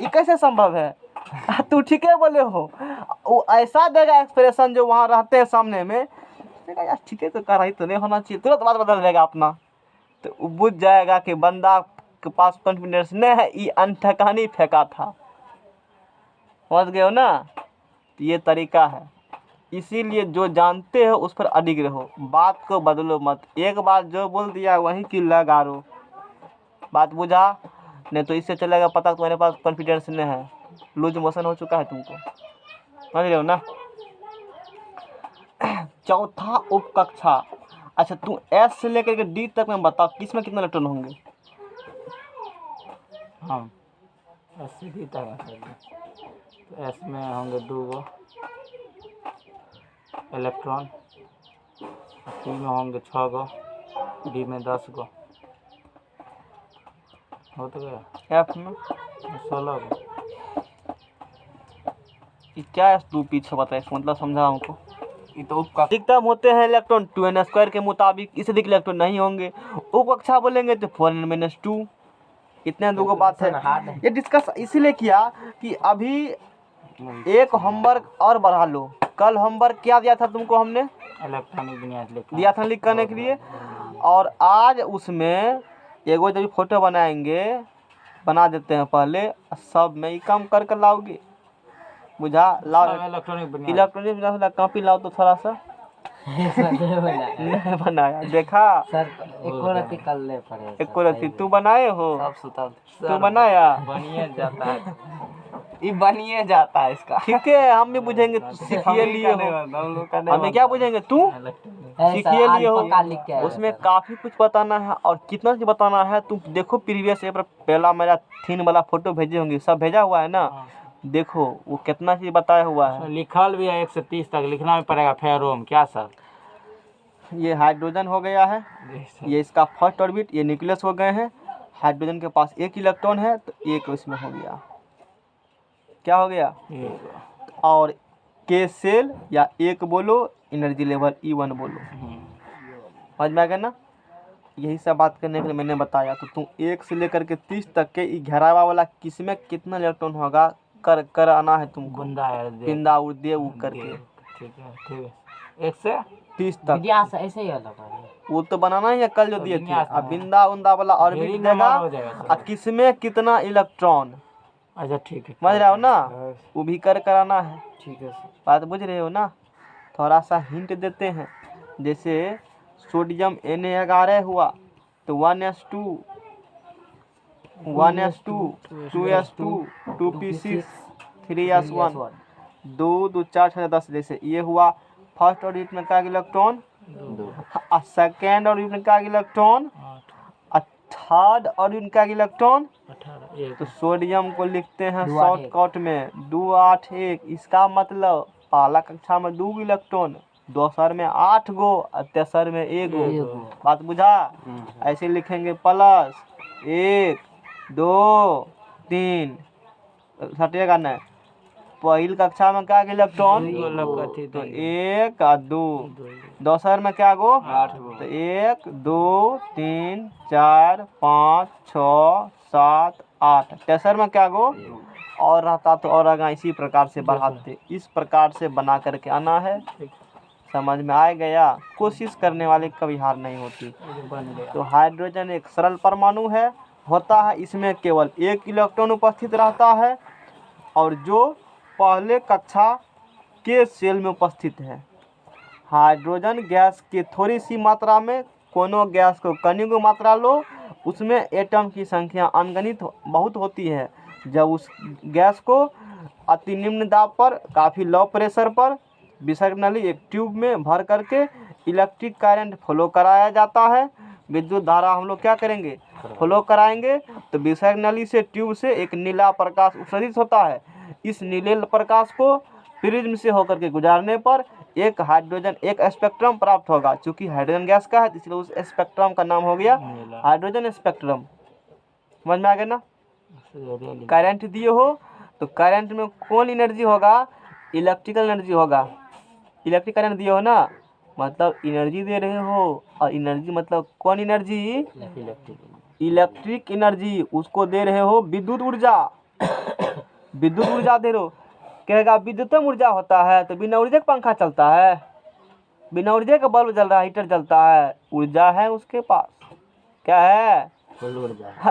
ये कैसे संभव है? तू ठीक है बोले हो। वो ऐसा देगा एक्सप्रेशन जो वहाँ रहते हैं सामने में, यार ठीक है तो कर रही तो नहीं होना चाहिए, तुरंत बात बदल देगा अपना। तो वो बुझ जाएगा कि बंदा के पास कॉन्फिडेंस नहीं है, ये अनठकानी फेंका था। समझ गए हो ना? तो ये तरीका है। इसीलिए जो जानते हो उस पर अडिग रहो, बात को बदलो मत। एक बार जो बोल दिया वहीं की लगारो। बात बुझा? नहीं तो इससे चलेगा पता तुम्हारे पास कॉन्फिडेंस नहीं है, लूज मोशन हो चुका है तुमको। समझ रहे हो ना? चौथा उप कक्षा। अच्छा तू एस से लेकर के डी तक में बता, किसमें कितने इलेक्ट्रॉन होंगे? हाँ एस सी डी तक है। तो एस में होंगे 2 गो इलेक्ट्रॉन, सी में होंगे 6 गो, डी में 10 गो, हो तो गया। एफ में 16 गो। ये क्या है? तू पीछे बता, इसका मतलब समझा हमको। ये तो उपका अधिकतम होते हैं इलेक्ट्रॉन 2n स्क्वायर के मुताबिक, इससे अधिक इलेक्ट्रॉन नहीं होंगे। उप कक्षा बोलेंगे तो 4n-2। इतने दो बात है। ये डिस्कस इसीलिए किया कि अभी एक होमवर्क और बढ़ा लो। कल होमवर्क क्या दिया था तुमको हमने? इलेक्ट्रॉनिक बुनियाद दिया था लिख करने के लिए, और आज उसमें एगो जब फोटो बनाएंगे, बना देते हैं पहले, सब में ही काम कर कर लाओगे। बुझा? लाओ इलेक्ट्रॉनिक बुनियाद। इलेक्ट्रॉनिक कॉपी लाओ तो थोड़ा सा। नहीं बनाया, देखा? सर एको रत्ती कर ले पड़े। एक रत्ती तू बनाए हो? सब सुता तू बनाया? बनिए जाता है, ये बनिए जाता है इसका। ठीक है, हम भी बुझेंगे, तू सीखिए लिए हो। हम लोग का हमें क्या बुझेंगे? तू सीखिए लिए हो। उसमें काफी कुछ बताना है, और कितना चीज बताना है तुम देखो। प्रीवियस ईयर पर पहला मेरा थीन वाला फोटो भेजे होंगे, सब भेजा हुआ है ना? देखो वो कितना चीज बताया हुआ है। लिखल भी है 1 से 30 तक लिखना भी पड़ेगा फेरोम। क्या सर? ये हाइड्रोजन हो गया है, ये इसका फर्स्ट ऑर्बिट, ये न्यूक्लियस हो गए हैं। हाइड्रोजन के पास 1 इलेक्ट्रॉन है तो 1 इसमें हो गया। क्या हो गया? और के सेल या 1 बोलो, एनर्जी लेवल E1 बोलो। समझ में आ गया ना? यही सब बात करने के लिए मैंने बताया। तो तुम 1 से लेकर के 30 तक के घेरावा वाला किसमें कितना इलेक्ट्रॉन होगा कर आना है तुमको। बिंदा उड़े वो करके। ठीक है 1 से 30 तक विद्यास ऐसे ही अलग है। वो तो बनाना ही है, कल जो दिए थे। अब बिंदा उंदा वाला ऑर्बिट देगा, और किसमें कितना इलेक्ट्रॉन। अच्छा ठीक है, समझ रहे हो ना? वो भी कर कराना है। ठीक है सर। बात बुझ रहे हो ना? थोड़ा सा हिंट देते हैं। जैसे सोडियम Na11 हुआ तो 1s2 2s2 2p6 3s1 2 2 4 6 10। जैसे ये हुआ फर्स्ट ऑर्बिट में का इलेक्ट्रॉन, और सेकेंड ऑर्बिट में का इलेक्ट्रॉन, और थर्ड ऑर्बिट का इलेक्ट्रॉन। 18 तो सोडियम को लिखते हैं शॉर्टकट में 281। इसका मतलब पहला कक्षा में 2 इलेक्ट्रॉन, दूसर में 8 गो, और तेसर में 1 गो। बात बुझा? ऐसे लिखेंगे प्लस 1 2 3, हटेगा नहीं। पहली कक्षा में क्या इलेक्ट्रॉन? तो 1 और 2। दूसर में क्या गो? 8 गो। तो 1 2 3 4 5 6 7 8। तेसर में क्या गो? और रहता तो और आगे इसी प्रकार से बढ़ाते। इस प्रकार से बना करके आना है। समझ में आ गया? कोशिश करने वाले कभी हार नहीं होती। तो हाइड्रोजन एक सरल परमाणु है, होता है इसमें केवल 1 इलेक्ट्रॉन उपस्थित रहता है, और जो पहले कक्षा के सेल में उपस्थित है। हाइड्रोजन गैस की थोड़ी सी मात्रा में, कोनो गैस को कनिक मात्रा लो, उसमें एटम की संख्या अनगणित बहुत होती है। जब उस गैस को अति निम्न दाब पर, काफ़ी लो प्रेशर पर विसर्ग नली एक ट्यूब में भर करके इलेक्ट्रिक करंट फ्लो कराया जाता है, विद्युत धारा हम लोग क्या करेंगे, फ्लो कराएंगे। तो विषयक नली से ट्यूब से एक नीला प्रकाश उत्सर्जित होता है। इस नीले प्रकाश को प्रिज्म से होकर के गुजारने पर एक स्पेक्ट्रम प्राप्त होगा। चूंकि हाइड्रोजन गैस का है इसलिए उस स्पेक्ट्रम का नाम हो गया हाइड्रोजन स्पेक्ट्रम। समझ में आ गया ना। करंट दिए हो तो करंट में कौन एनर्जी होगा, इलेक्ट्रिकल एनर्जी होगा। इलेक्ट्रिक करंट दिए हो ना, मतलब एनर्जी दे रहे हो, और एनर्जी मतलब कौन एनर्जी, इलेक्ट्रिक एनर्जी, उसको दे रहे हो विद्युत ऊर्जा। विद्युत ऊर्जा दे रहे हो। कहेगा विद्युतम ऊर्जा होता है तो बिना ऊर्जा का पंखा चलता है, बिना ऊर्जा का बल्ब जल रहा है, हीटर चलता है। ऊर्जा है उसके पास, क्या है,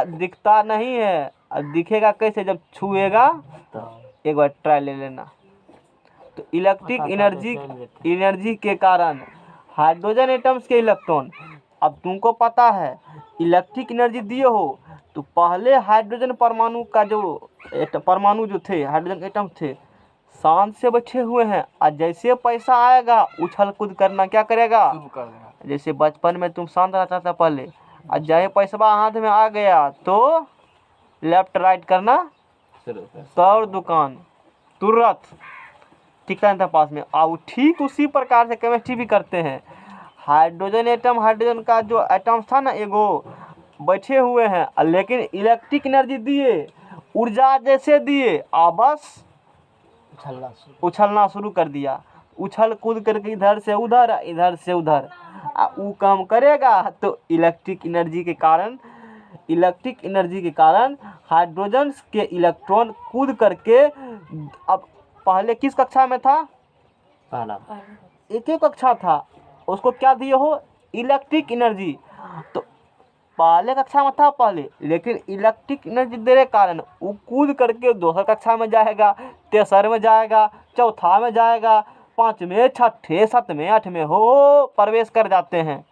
दिखता नहीं है। अब दिखेगा कैसे, जब छुएगा तो एक बार ट्राई ले लेना। तो इलेक्ट्रिक एनर्जी के कारण हाइड्रोजन एटम्स के इलेक्ट्रॉन, अब तुमको पता है इलेक्ट्रिक एनर्जी दिए हो तो पहले हाइड्रोजन परमाणु का जो परमाणु जो थे, हाइड्रोजन एटम थे, शांत से बैठे हुए हैं। और जैसे पैसा आएगा उछल कूद करना क्या करेगा, शुरू कर देगा। जैसे बचपन में तुम शांत रहता था पहले, और जैसे पैसा हाथ में आ गया तो लेफ्ट राइट करना, सौर दुकान तुरंत टिकता था पास में। और ठीक उसी प्रकार से केमिस्ट्री भी करते हैं। हाइड्रोजन एटम, हाइड्रोजन का जो एटम था ना एगो, बैठे हुए हैं, लेकिन इलेक्ट्रिक एनर्जी दिए, ऊर्जा जैसे दिए, बस उछलना शुरू कर दिया। उछल कूद करके इधर से उधर, इधर से उधर, वो काम करेगा। तो इलेक्ट्रिक एनर्जी के कारण हाइड्रोजन के इलेक्ट्रॉन कूद करके, अब पहले किस कक्षा में था, पहला एक ही कक्षा था, उसको क्या दिए हो, इलेक्ट्रिक एनर्जी। तो पहले कक्षा में था पहले, लेकिन इलेक्ट्रिक एनर्जी देने के कारण वो कूद करके दूसरा कक्षा में जाएगा, तेसर में जाएगा, चौथा में जाएगा, पाँचवें, छठे, सातवें, आठवें हो प्रवेश कर जाते हैं।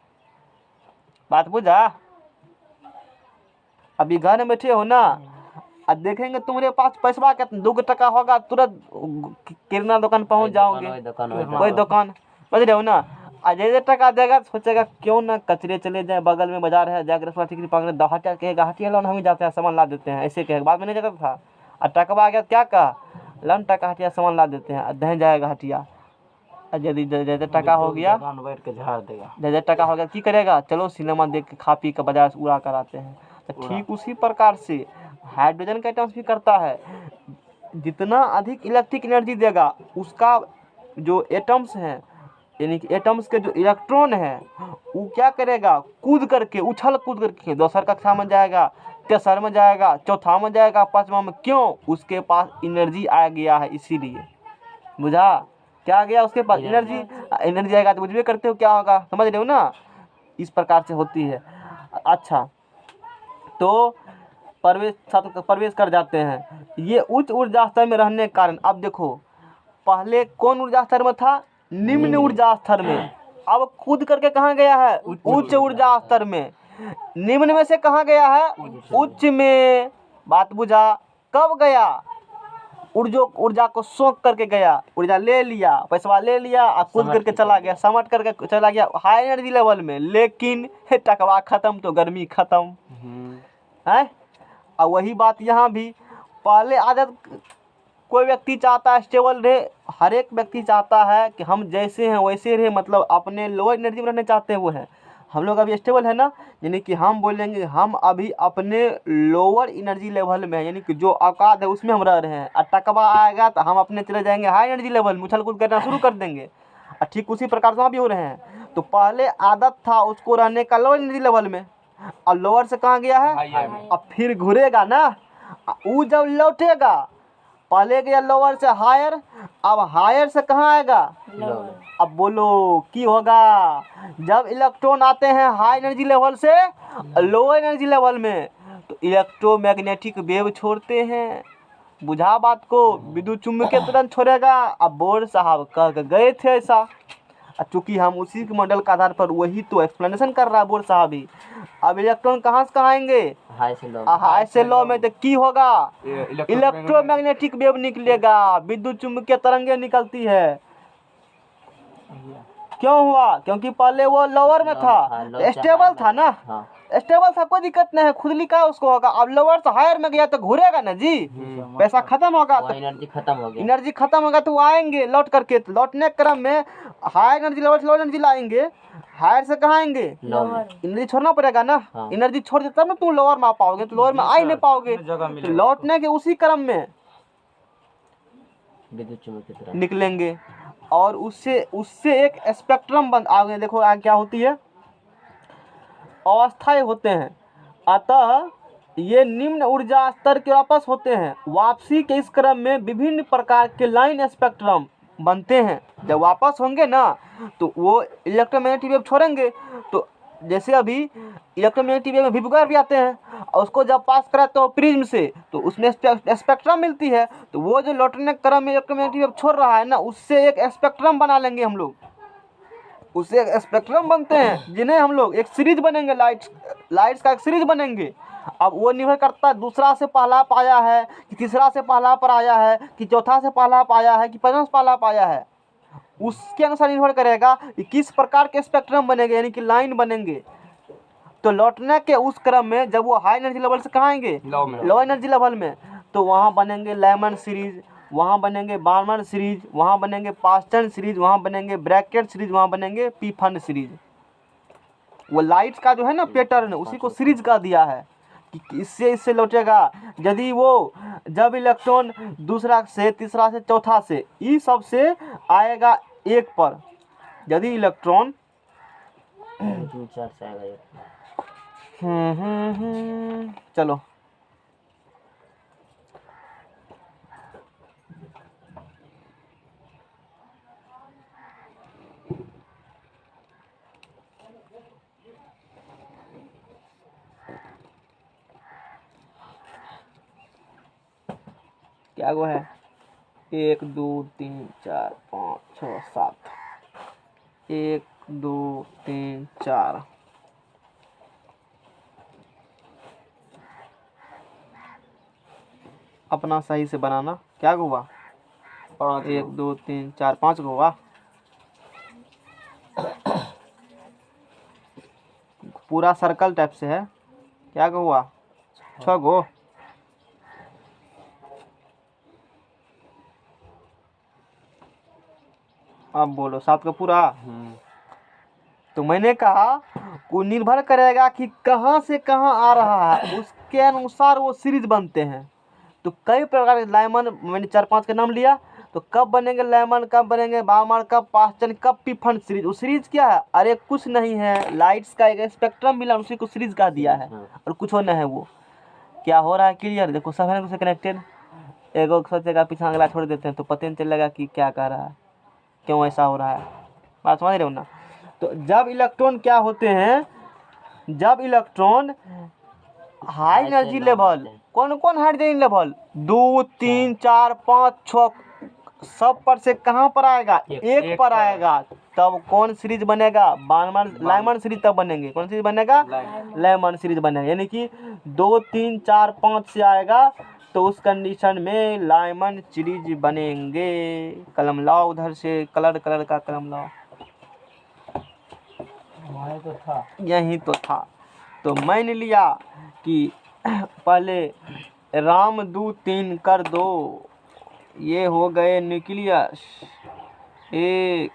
बात बुझा। अभी घर में बैठे हो ना, अब देखेंगे तुम्हारे पास पैसा कितना, 2 टका होगा, तुरंत किराना दुकान पहुंच जाओगे, वही दुकान, समझ रहे हो ना। जैसे टका देगा सोचेगा क्यों ना कचरे चले जाए, बगल में बाजार है, जाकर टिकट पकड़े, हटिया कहेगा, हटिया लो, हम ही जाते हैं सामान ला देते हैं, ऐसे कहेगा। बाद में नहीं जाता था, और टकवा आ गया क्या कहा, लन टका हटिया सामान ला देते हैं, दह जाएगा हटिया। यदि जैसे टका हो गया, जैसे टका हो गया की करेगा, चलो सिनेमा देख के खा पी के बाजार से उड़ा कर आते हैं। तो ठीक उसी प्रकार से हाइड्रोजन का एटम्स भी करता है। जितना अधिक इलेक्ट्रिक एनर्जी देगा, उसका जो एटम्स हैं, यानी कि एटम्स के जो इलेक्ट्रॉन है, वो क्या करेगा, कूद करके, उछल कूद करके दूसर कक्षा में जाएगा, तेसर में जाएगा, चौथा में जाएगा, पांचवा में। क्यों, उसके पास एनर्जी आ गया है, इसीलिए। बुझा, क्या आ गया उसके पास, एनर्जी आएगा तो बुझ भी करते हो क्या होगा, समझ रहे हो ना। इस प्रकार से होती है। अच्छा, तो प्रवेश कर जाते हैं ये उच्च ऊर्जा स्तर में रहने के कारण। अब देखो, पहले कौन ऊर्जा स्तर में था, निम्न ऊर्जा स्तर में, अब कूद करके कहाँ गया है, उच्च ऊर्जा स्तर में। निम्न में से कहाँ गया है, उच्च में। बात बुझा। कब गया, ऊर्जा को सोख करके गया, ऊर्जा ले लिया, पैसा ले लिया, और कूद करके चला गया, समट करके चला गया हाई एनर्जी लेवल में। लेकिन टकवा खत्म तो गर्मी खत्म है। और वही बात यहाँ भी, पहले आदत कोई व्यक्ति चाहता है स्टेबल रहे, हर एक व्यक्ति चाहता है कि हम जैसे हैं वैसे रहे, मतलब अपने लोअर एनर्जी में रहना चाहते हैं वो है। हम लोग अभी स्टेबल है ना, यानी कि हम बोलेंगे हम अभी अपने लोअर एनर्जी लेवल में है, यानी कि जो औकात है उसमें हम रह रहे हैं। और टकवा आएगा तो हम अपने चले जाएंगे हाई एनर्जी लेवल में, उछल कूद करना शुरू कर देंगे। और ठीक उसी प्रकार से वहाँ भी हो रहे हैं। तो पहले आदत था उसको रहने का लोअर एनर्जी लेवल में, और लोअर से कहाँ गया है, अब फिर घुरेगा ना, वो जब लौटेगा, पहले गया लोअर से हायर, अब हायर से कहाँ आएगा, अब बोलो की होगा, जब इलेक्ट्रॉन आते हैं हाई एनर्जी लेवल से लोअर एनर्जी लेवल में, तो इलेक्ट्रोमैग्नेटिक वेव छोड़ते हैं। बुझा बात को, विद्युत चुम्बकीय तुरंत छोड़ेगा। अब बोर साहब कह के गए थे ऐसा, चूँकि हम उसी के मॉडल के आधार पर वही तो एक्सप्लेनेशन कर रहा है बोर साहब ही। अब इलेक्ट्रॉन कहाँ से कहाँ आएंगे, हाई से लो में, तो की होगा, इलेक्ट्रोमैग्नेटिक वेव निकलेगा, विद्युत चुम्बकीय तरंगे निकलती है। क्यों हुआ? क्योंकि पहले वो लोअर में था, स्टेबल था ना, हाँ स्टेबल था, कोई दिक्कत नहीं है, खुद लिखा उसको होगा। अब लोअर से हायर में गया तो घूरेगा ना जी, पैसा खत्म होगा, वो तो एनर्जी खत्म हो गया। एनर्जी खत्म होगा तो वो आएंगे लौट करके। तो लौटने के क्रम में हायर एनर्जी लोअर एनर्जी लाएंगे, हायर से कहाँ आएंगे? एनर्जी छोड़ना पड़ेगा ना, हाँ। एनर्जी छोड़ दे तब ना तुम लोअर में आ पाओगे, तो लोअर में आ ही नहीं पाओगे। तो लौटने के उसी क्रम में विद्युत चुम्बकीय तरंग निकलेंगे और उससे उससे एक स्पेक्ट्रम बन आगे देखो आगे क्या होती है, अवस्थाएं होते हैं। अतः ये निम्न ऊर्जा स्तर के वापस होते हैं। वापसी के इस क्रम में विभिन्न प्रकार के लाइन स्पेक्ट्रम बनते हैं। जब वापस होंगे ना तो वो इलेक्ट्रोमैग्नेटिक वेव छोड़ेंगे। तो जैसे अभी इलेक्ट्रोमैग्नेटिक वेव में विभुगार भी आते हैं और उसको जब पास कराते हो प्रिज्म से तो उसमें स्पेक्ट्रम मिलती है। तो वो जो लौटने के क्रम में इलेक्ट्रोमैग्नेटिक वेव छोड़ रहा है ना, उससे एक स्पेक्ट्रम बना लेंगे हम लोग, उससे एक स्पेक्ट्रम बनते हैं जिन्हें हम लोग एक सीरीज बनेंगे, लाइट्स का एक सीरीज बनेंगे। अब वो निर्भर करता है दूसरा से पहला पाया है कि तीसरा से पहला पर आया है कि चौथा से पहला पाया है कि पांचवा से पहला पाया है, उसके अनुसार निर्भर करेगा कि किस प्रकार के स्पेक्ट्रम बनेंगे, यानी कि लाइन बनेंगे। तो लौटने के उस क्रम में जब वो हाई एनर्जी लेवल से कहाँ आएंगे? लो एनर्जी लेवल में, तो वहाँ बनेंगे लेमन सीरीज, वहाँ बनेंगे बार्मर सीरीज, वहाँ बनेंगे पास्टन सीरीज, वहाँ बनेंगे ब्रैकेट सीरीज, वहाँ बनेंगे पीफन सीरीज। वो लाइट्स का जो है ना पैटर्न, उसी को सीरीज का दिया है कि इससे लौटेगा। यदि वो जब इलेक्ट्रॉन दूसरा से तीसरा से चौथा से ई सब से आएगा एक पर, यदि इलेक्ट्रॉन विचार से आएगा ये। चलो क्या वो है 1 2 3 4 5 6 7 1 2 3 4 अपना सही से बनाना। क्या हुआ? 1 2 3 4 5 को हुआ। पूरा सर्कल टाइप से है। क्या हुआ? 6 गो। अब बोलो 7 का पूरा। तो मैंने कहा वो निर्भर करेगा कि कहाँ से कहाँ आ रहा है, उसके अनुसार वो सीरीज बनते हैं। तो कई प्रकार के लेमन मैंने 4-5 का नाम लिया। तो कब बनेंगे लेमन, कब बनेंगे बार्मर, कब पास्टन, कब पीफन सीरीज। वो सीरीज क्या है? अरे कुछ नहीं है, लाइट्स का एक स्पेक्ट्रम मिला, उसी को सीरीज का दिया है और कुछ होना है। वो क्या हो रहा है क्लियर? देखो सब है ना कनेक्टेड। एगो सोचेगा पीछा अगला छोड़ देते हैं तो पता नहीं चलेगा कि क्या कह रहा है, क्यों ऐसा हो रहा है। बात समझ रहे हो ना? तो जब इलेक्ट्रॉन क्या होते हैं, जब इलेक्ट्रॉन हाई एनर्जी लेवल, कौन कौन हाई एनर्जी लेवल 2 3 4 5 6 सब पर से कहाँ पर आएगा? एक पर आएगा। तब कौन सीरीज बनेगा? बार्मर लेमन सीरीज तब बनेंगे। कौन सीरीज बनेगा? लेमन सीरीज बनेगा। यानी कि 2 3 4 5 से आएगा तो उस कंडीशन में लेमन सीरीज बनेंगे। कलम लाओ उधर से, कलर का कलम लाओ। हमारे तो था, यही तो था। तो मैंने लिया कि पहले राम 2 3 कर दो, ये हो गए न्यूक्लियस। 1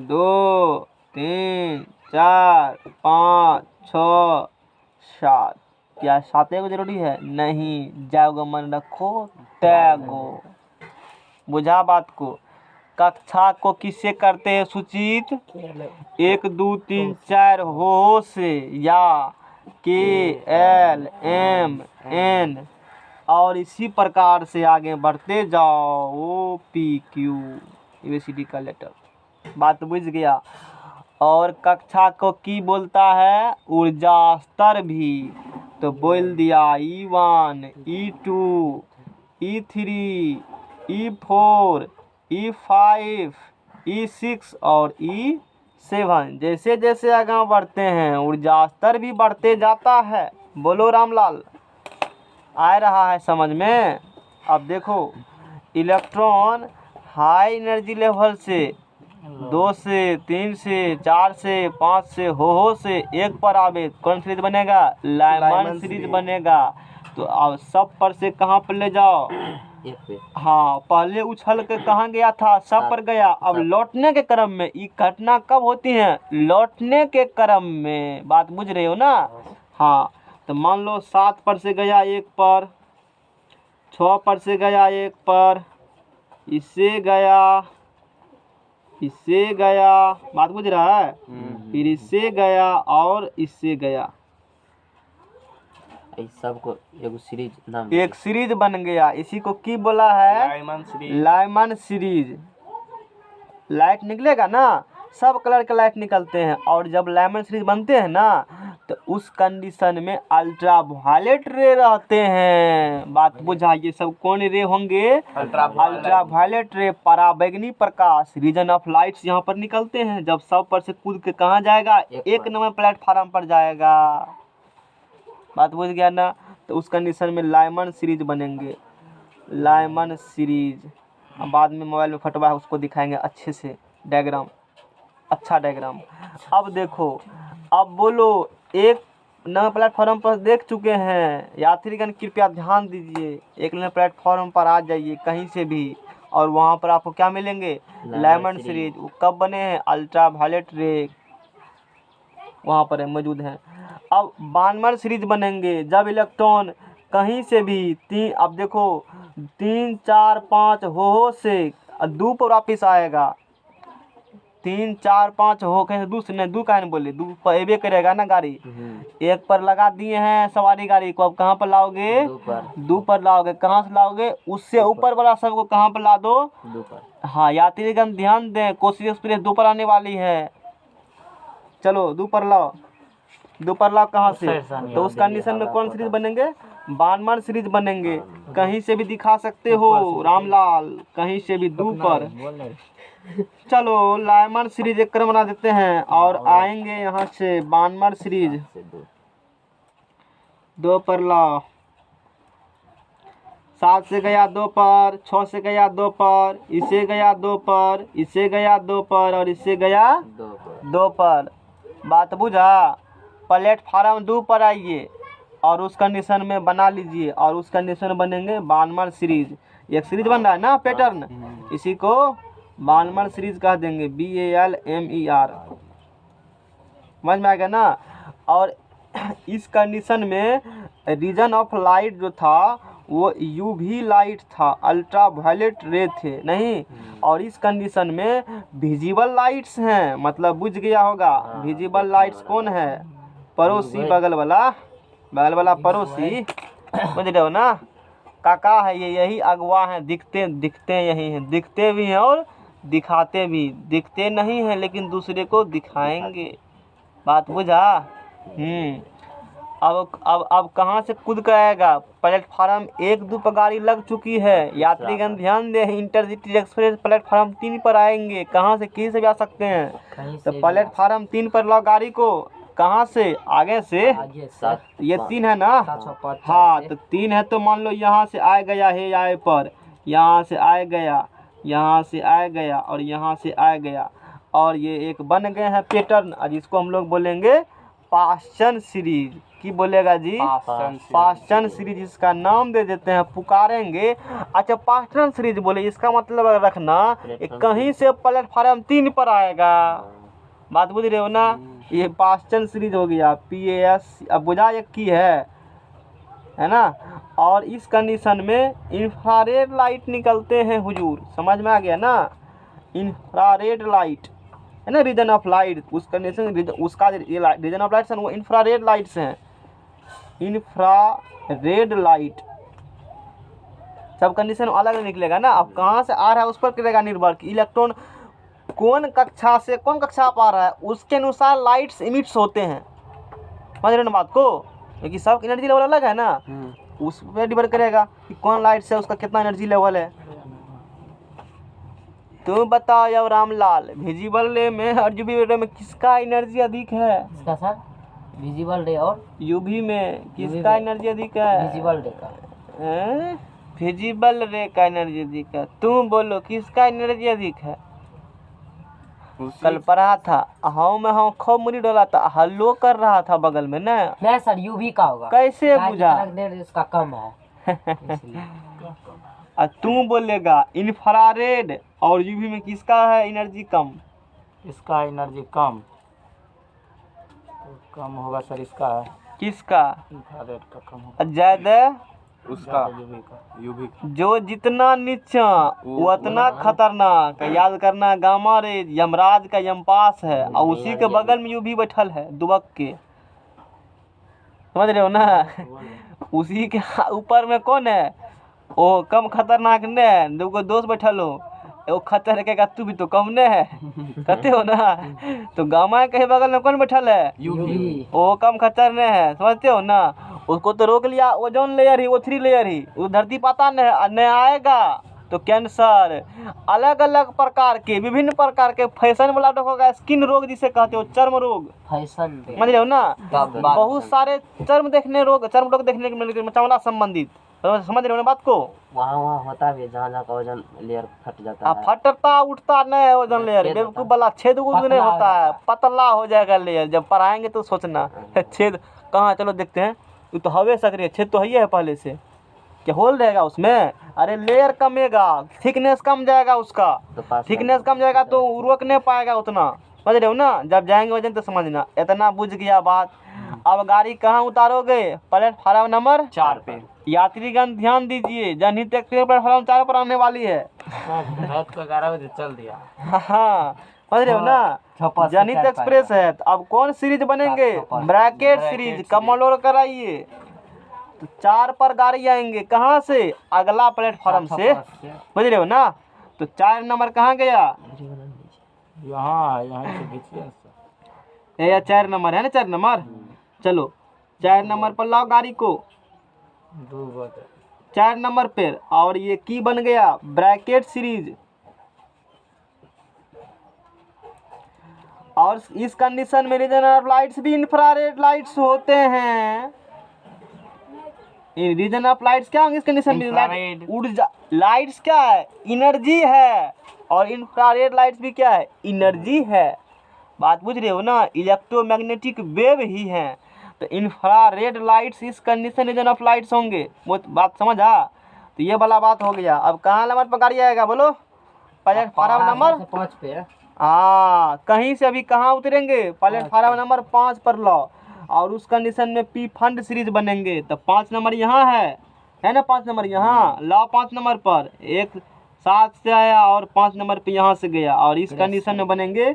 2 3 4 5 6 7। क्या 7 को जरूरी है? नहीं, जाओगे मन रखो टैगो। बुझा बात को? कक्षा को किससे करते हैं सूचित? 1 2 3 4 हो से या KLMN और इसी प्रकार से आगे बढ़ते जाओ। OPQ ABCD का लेटर। बात बुझ गया? और कक्षा को की बोलता है? ऊर्जा स्तर भी। तो बोल दिया E1 E2 E3 E4 E5 E6 और E7। जैसे जैसे आगे बढ़ते हैं ऊर्जा स्तर भी बढ़ते जाता है। बोलो रामलाल, आ रहा है समझ में? अब देखो इलेक्ट्रॉन हाई एनर्जी लेवल से 2 से 3 से 4 से 5 से हो से 1 पर आवे, कौन सीरीज बनेगा? लाइमन सीरीज बनेगा। तो अब सब पर से कहाँ पर ले जाओ? एक पे हाँ, पहले उछल के कहाँ गया था? सब पर गया। अब लौटने के क्रम में, ये घटना कब होती है? लौटने के क्रम में। बात बुझ रहे हो ना? हाँ, तो मान लो 7 पर से गया 1 पर, 6 पर से गया 1 पर, इससे गया, इससे गया, बात बुझ रहा है? फिर इससे गया और इससे गया, इस सबको एगो सीरीज नाम एक सीरीज बन गया। इसी को की बोला है? Lyman series. Lyman series. Light निकलेगा ना, सब कलर के लाइट निकलते हैं, और जब लाइमन सीरीज बनते हैं ना, तो उस कंडीशन में अल्ट्रा वायलेट रे रहते हैं। बात बुझाइए, सब कौन रे होंगे? अल्ट्रा वायलेट रे, पराबैंगनी प्रकाश, रीजन ऑफ लाइट्स यहाँ पर निकलते हैं। जब सब पर से कूद के कहाँ जाएगा? 1 नंबर प्लेटफार्म पर जाएगा। बात बुझ गया ना? तो उस कंडीशन में लाइमन सीरीज बनेंगे, लाइमन सीरीज। अब बाद में मोबाइल में फटवा है, उसको दिखाएंगे अच्छे से डायग्राम, अच्छा डायग्राम। अब देखो, अब बोलो, 1 नंबर प्लेटफॉर्म पर देख चुके हैं, यात्रीगण कृपया ध्यान दीजिए। 1 नंबर प्लेटफॉर्म पर आ जाइए कहीं से भी, और वहाँ पर आपको क्या मिलेंगे? Lyman series. वो कब बने हैं? अल्ट्रा वायलेट रे वहाँ पर है, मौजूद हैं। अब बानमर सीरीज बनेंगे जब इलेक्ट्रॉन कहीं से भी अब देखो 3 4 5 हो से 2 पर वापिस आएगा। 3 4 5 हो कैसे 2 से नहीं, 2 का नहीं बोले, 2 पर एबे करेगा ना गाड़ी। 1 पर लगा दिए हैं सवारी गाड़ी को, अब कहाँ पर लाओगे? 2 पर लाओगे। कहाँ से लाओगे? उससे ऊपर वाला सबको कहाँ पर ला दो? 2 पर। हाँ, यात्रीगण ध्यान दें, कोसी एक्सप्रेस 2 पर आने वाली है। चलो 2 पर लाओ, 2 पर लाओ। कहाँ से? तो उस कंडीशन में कौन सीरीज बनेंगे? बानमर सीरीज बनेंगे। कहीं से भी दिखा सकते हो रामलाल, कहीं से भी 2 पर। चलो लाइमन सीरीज एक क्रम बना देते हैं, और आएंगे यहाँ से बानमर सीरीज। 2 पर लाओ, 7 से गया 2 पर, 6 से गया 2 पर, इसे गया 2 पर, इसे गया 2 पर, और इससे गया 2 पर। बात बुझा? प्लेटफार्म 2 पर आइए और उस कंडीशन में बना लीजिए, और उस कंडीशन में बनेंगे बानमर सीरीज। एक सीरीज बन रहा है ना पैटर्न, इसी को बानमर सीरीज कह देंगे, BALMER। समझ में आ गया ना? और इस कंडीशन में रीजन ऑफ लाइट जो था वो UV लाइट था, अल्ट्रा वायलेट रे थे नहीं। और इस कंडीशन में विजिबल लाइट्स हैं, मतलब बुझ गया होगा। विजिबल लाइट्स कौन है? पड़ोसी, बगल वाला पड़ोसी, बुझ रहे हो ना? काका है ये, यही अगवा है। दिखते यही हैं, दिखते भी हैं और दिखाते भी। दिखते नहीं हैं लेकिन दूसरे को दिखाएंगे। बात बुझा? अब कहाँ से कूद कर आएगा? प्लेटफार्म 1 2 पर गाड़ी लग चुकी है। यात्रीगण ध्यान दें, इंटरसिटी एक्सप्रेस प्लेटफार्म 3 पर आएंगे। कहाँ से, किसी से भी आ सकते हैं। तो प्लेटफार्म 3 पर ला गाड़ी को, कहाँ से? आगे से। ये 3 है ना? हाँ, तो 3 है, तो मान लो यहाँ से आ गया है आए पर, यहाँ से आ गया, यहाँ से आ गया, और यहाँ से आ गया, और ये एक बन गए हैं पैटर्न। और इसको हम लोग बोलेंगे पास्चन सीरीज। की बोलेगा जी? पास्चन सीरीज इसका नाम दे देते हैं, पुकारेंगे। अच्छा, पास्चन सीरीज बोले, इसका मतलब रखना कहीं से प्लेटफार्म 3 पर आएगा। बात बुझ रहे हो ना? ये पास्चन सीरीज हो गया, PAS। अब बुझा एक की है ना? और इस कंडीशन में इंफ्रारेड लाइट निकलते हैं हुजूर, समझ में आ गया ना? इंफ्रारेड लाइट है ना, रीजन ऑफ लाइट। उस कंडीशन उसका रीजन ऑफ लाइट्स है वो इंफ्रारेड लाइट्स हैं। इंफ्रारेड लाइट सब कंडीशन अलग निकलेगा ना। अब कहाँ से आ रहा है उस पर करेगा निर्भर कि इलेक्ट्रॉन कौन कक्षा से कौन कक्षा पर आ रहा है, उसके अनुसार लाइट्स इमिट्स होते हैं। समझ रहे ना बात को? क्योंकि सब एनर्जी लेवल अलग है ना, उस पर डिपेंड करेगा कि कौन लाइट से उसका कितना एनर्जी लेवल है। तुम बताओ यार रामलाल, विजिबल रे में और यूवी रे में किसका एनर्जी अधिक है? इसका सर विजिबल रे और यूवी में किसका एनर्जी अधिक है? विजिबल रे का। विजिबल रे का एनर्जी अधिक है। तुम बोलो किसका एनर्जी अधिक है? कल पढ़ा था। हाँ में हाँ खूब मुड़ी डोला था, हल्लो कर रहा था बगल में ना। नहीं सर यूवी का होगा। कैसे क्या बुझा? जितना देर इसका कम है इसलिए। तू बोलेगा इंफ्रारेड और यूवी में किसका है एनर्जी कम? इसका एनर्जी कम, तो कम होगा सर इसका है, किसका? इंफ्रारेड का कम होगा, ज्यादा? उसका यूवी का। यूवी जो जितना नीचा वो उतना खतरनाक। याद करना, गामा रेज यमराज का यमपास है और उसी के बगल में यूवी बैठल है दुबक के, समझ रहे हो ना? उसी के ऊपर में कौन है? वो कम खतरनाक ने दो दोस्त बैठल हो, वो खतर के तू भी तो कम ने है कहते हो ना। तो गामा के बगल में कौन बैठल है? यूवी। वो कम खतर ने है, समझते हो ना? उसको तो रोक लिया, ओजोन लेयर ही, वो 3 लेयर ही, वो धरती पता नहीं आएगा तो कैंसर, अलग अलग प्रकार के विभिन्न प्रकार के फैशन वाला रोग होगा, स्किन रोग जिसे कहते हो, चर्म रोग, फैशन समझ रहे हो ना? बहुत सारे चर्म रोग देखने को मिलेंगे, चमड़ा संबंधित, समझ रहे हो ना बात को? वहाँ होता भी है जहाँ जहाँ का ओजन लेयर फट जाता है। फटता उठता नहीं ओजन लेयर, बेवकूफ वाला छेद नहीं होता है, पतला हो जाएगा लेयर। जब पढ़ाएंगे तो सोचना छेद कहाँ, चलो देखते हैं। ये तो हवे सक्रिय छेद तो है पहले से, क्या होल रहेगा उसमें? अरे लेयर कमेगा, थिकनेस कम जाएगा उसका, थिकनेस कम जाएगा तो रोक नहीं पाएगा उतना, समझ रहे हो ना? जब जाएंगे वजन तो समझना। इतना बुझ गया बात। अब गाड़ी कहाँ उतारोगे? प्लेटफार्म नंबर 4 पे। यात्रीगण ध्यान दीजिए, जनहित एक्सप्रेस प्लेटफार्म 4 पर आने वाली है। रात को 11 बजे चल दिया। हाँ समझ रहे हो ना? जनहित एक्सप्रेस है। तो अब कौन सीरीज बनेंगे? ब्रैकेट सीरीज, कमलोर कराइए। तो 4 पर गाड़ी आएंगे, कहाँ से? अगला प्लेटफार्म से, समझ रहे हो ना? तो 4 नंबर कहाँ गया? यहाँ से खींचिए सर। ये 4 नंबर है ना, 4 नंबर। चलो 4 नंबर पर लाओ गाड़ी को, 2 बजे 4 नंबर पे। और ये की बन गया ब्रैकेट सीरीज। और इस कंडीशन में रीजन ऑफ लाइट्स भी इंफ्रारेड लाइट्स होते हैं। रीजन ऑफ लाइट्स क्या होंगे इस कंडीशन में? ऊर्जा, लाइट्स क्या है? एनर्जी है, और इंफ्रारेड लाइट्स भी क्या है? एनर्जी है। बात बुझ रहे हो ना? इलेक्ट्रोमैग्नेटिक वेव ही है। तो इंफ्रारेड लाइट्स इस कंडीशन रीजन ऑफ लाइट्स होंगे। वो बात समझ आ? तो ये वाला बात हो गया। अब कहाँ नंबर पर गाड़ी आएगा बोलो? प्लेटफार्म नंबर 5 पे। हाँ, कहीं से अभी कहाँ उतरेंगे? प्लेटफार्म नंबर 5 पर लाओ। और उस कंडीशन में पी फंड सीरीज बनेंगे। तो 5 नंबर यहाँ है ना? 5 नंबर यहाँ लाओ। 5 नंबर पर एक 7 से आया और 5 नंबर पे यहाँ से गया, और इस कंडीशन में बनेंगे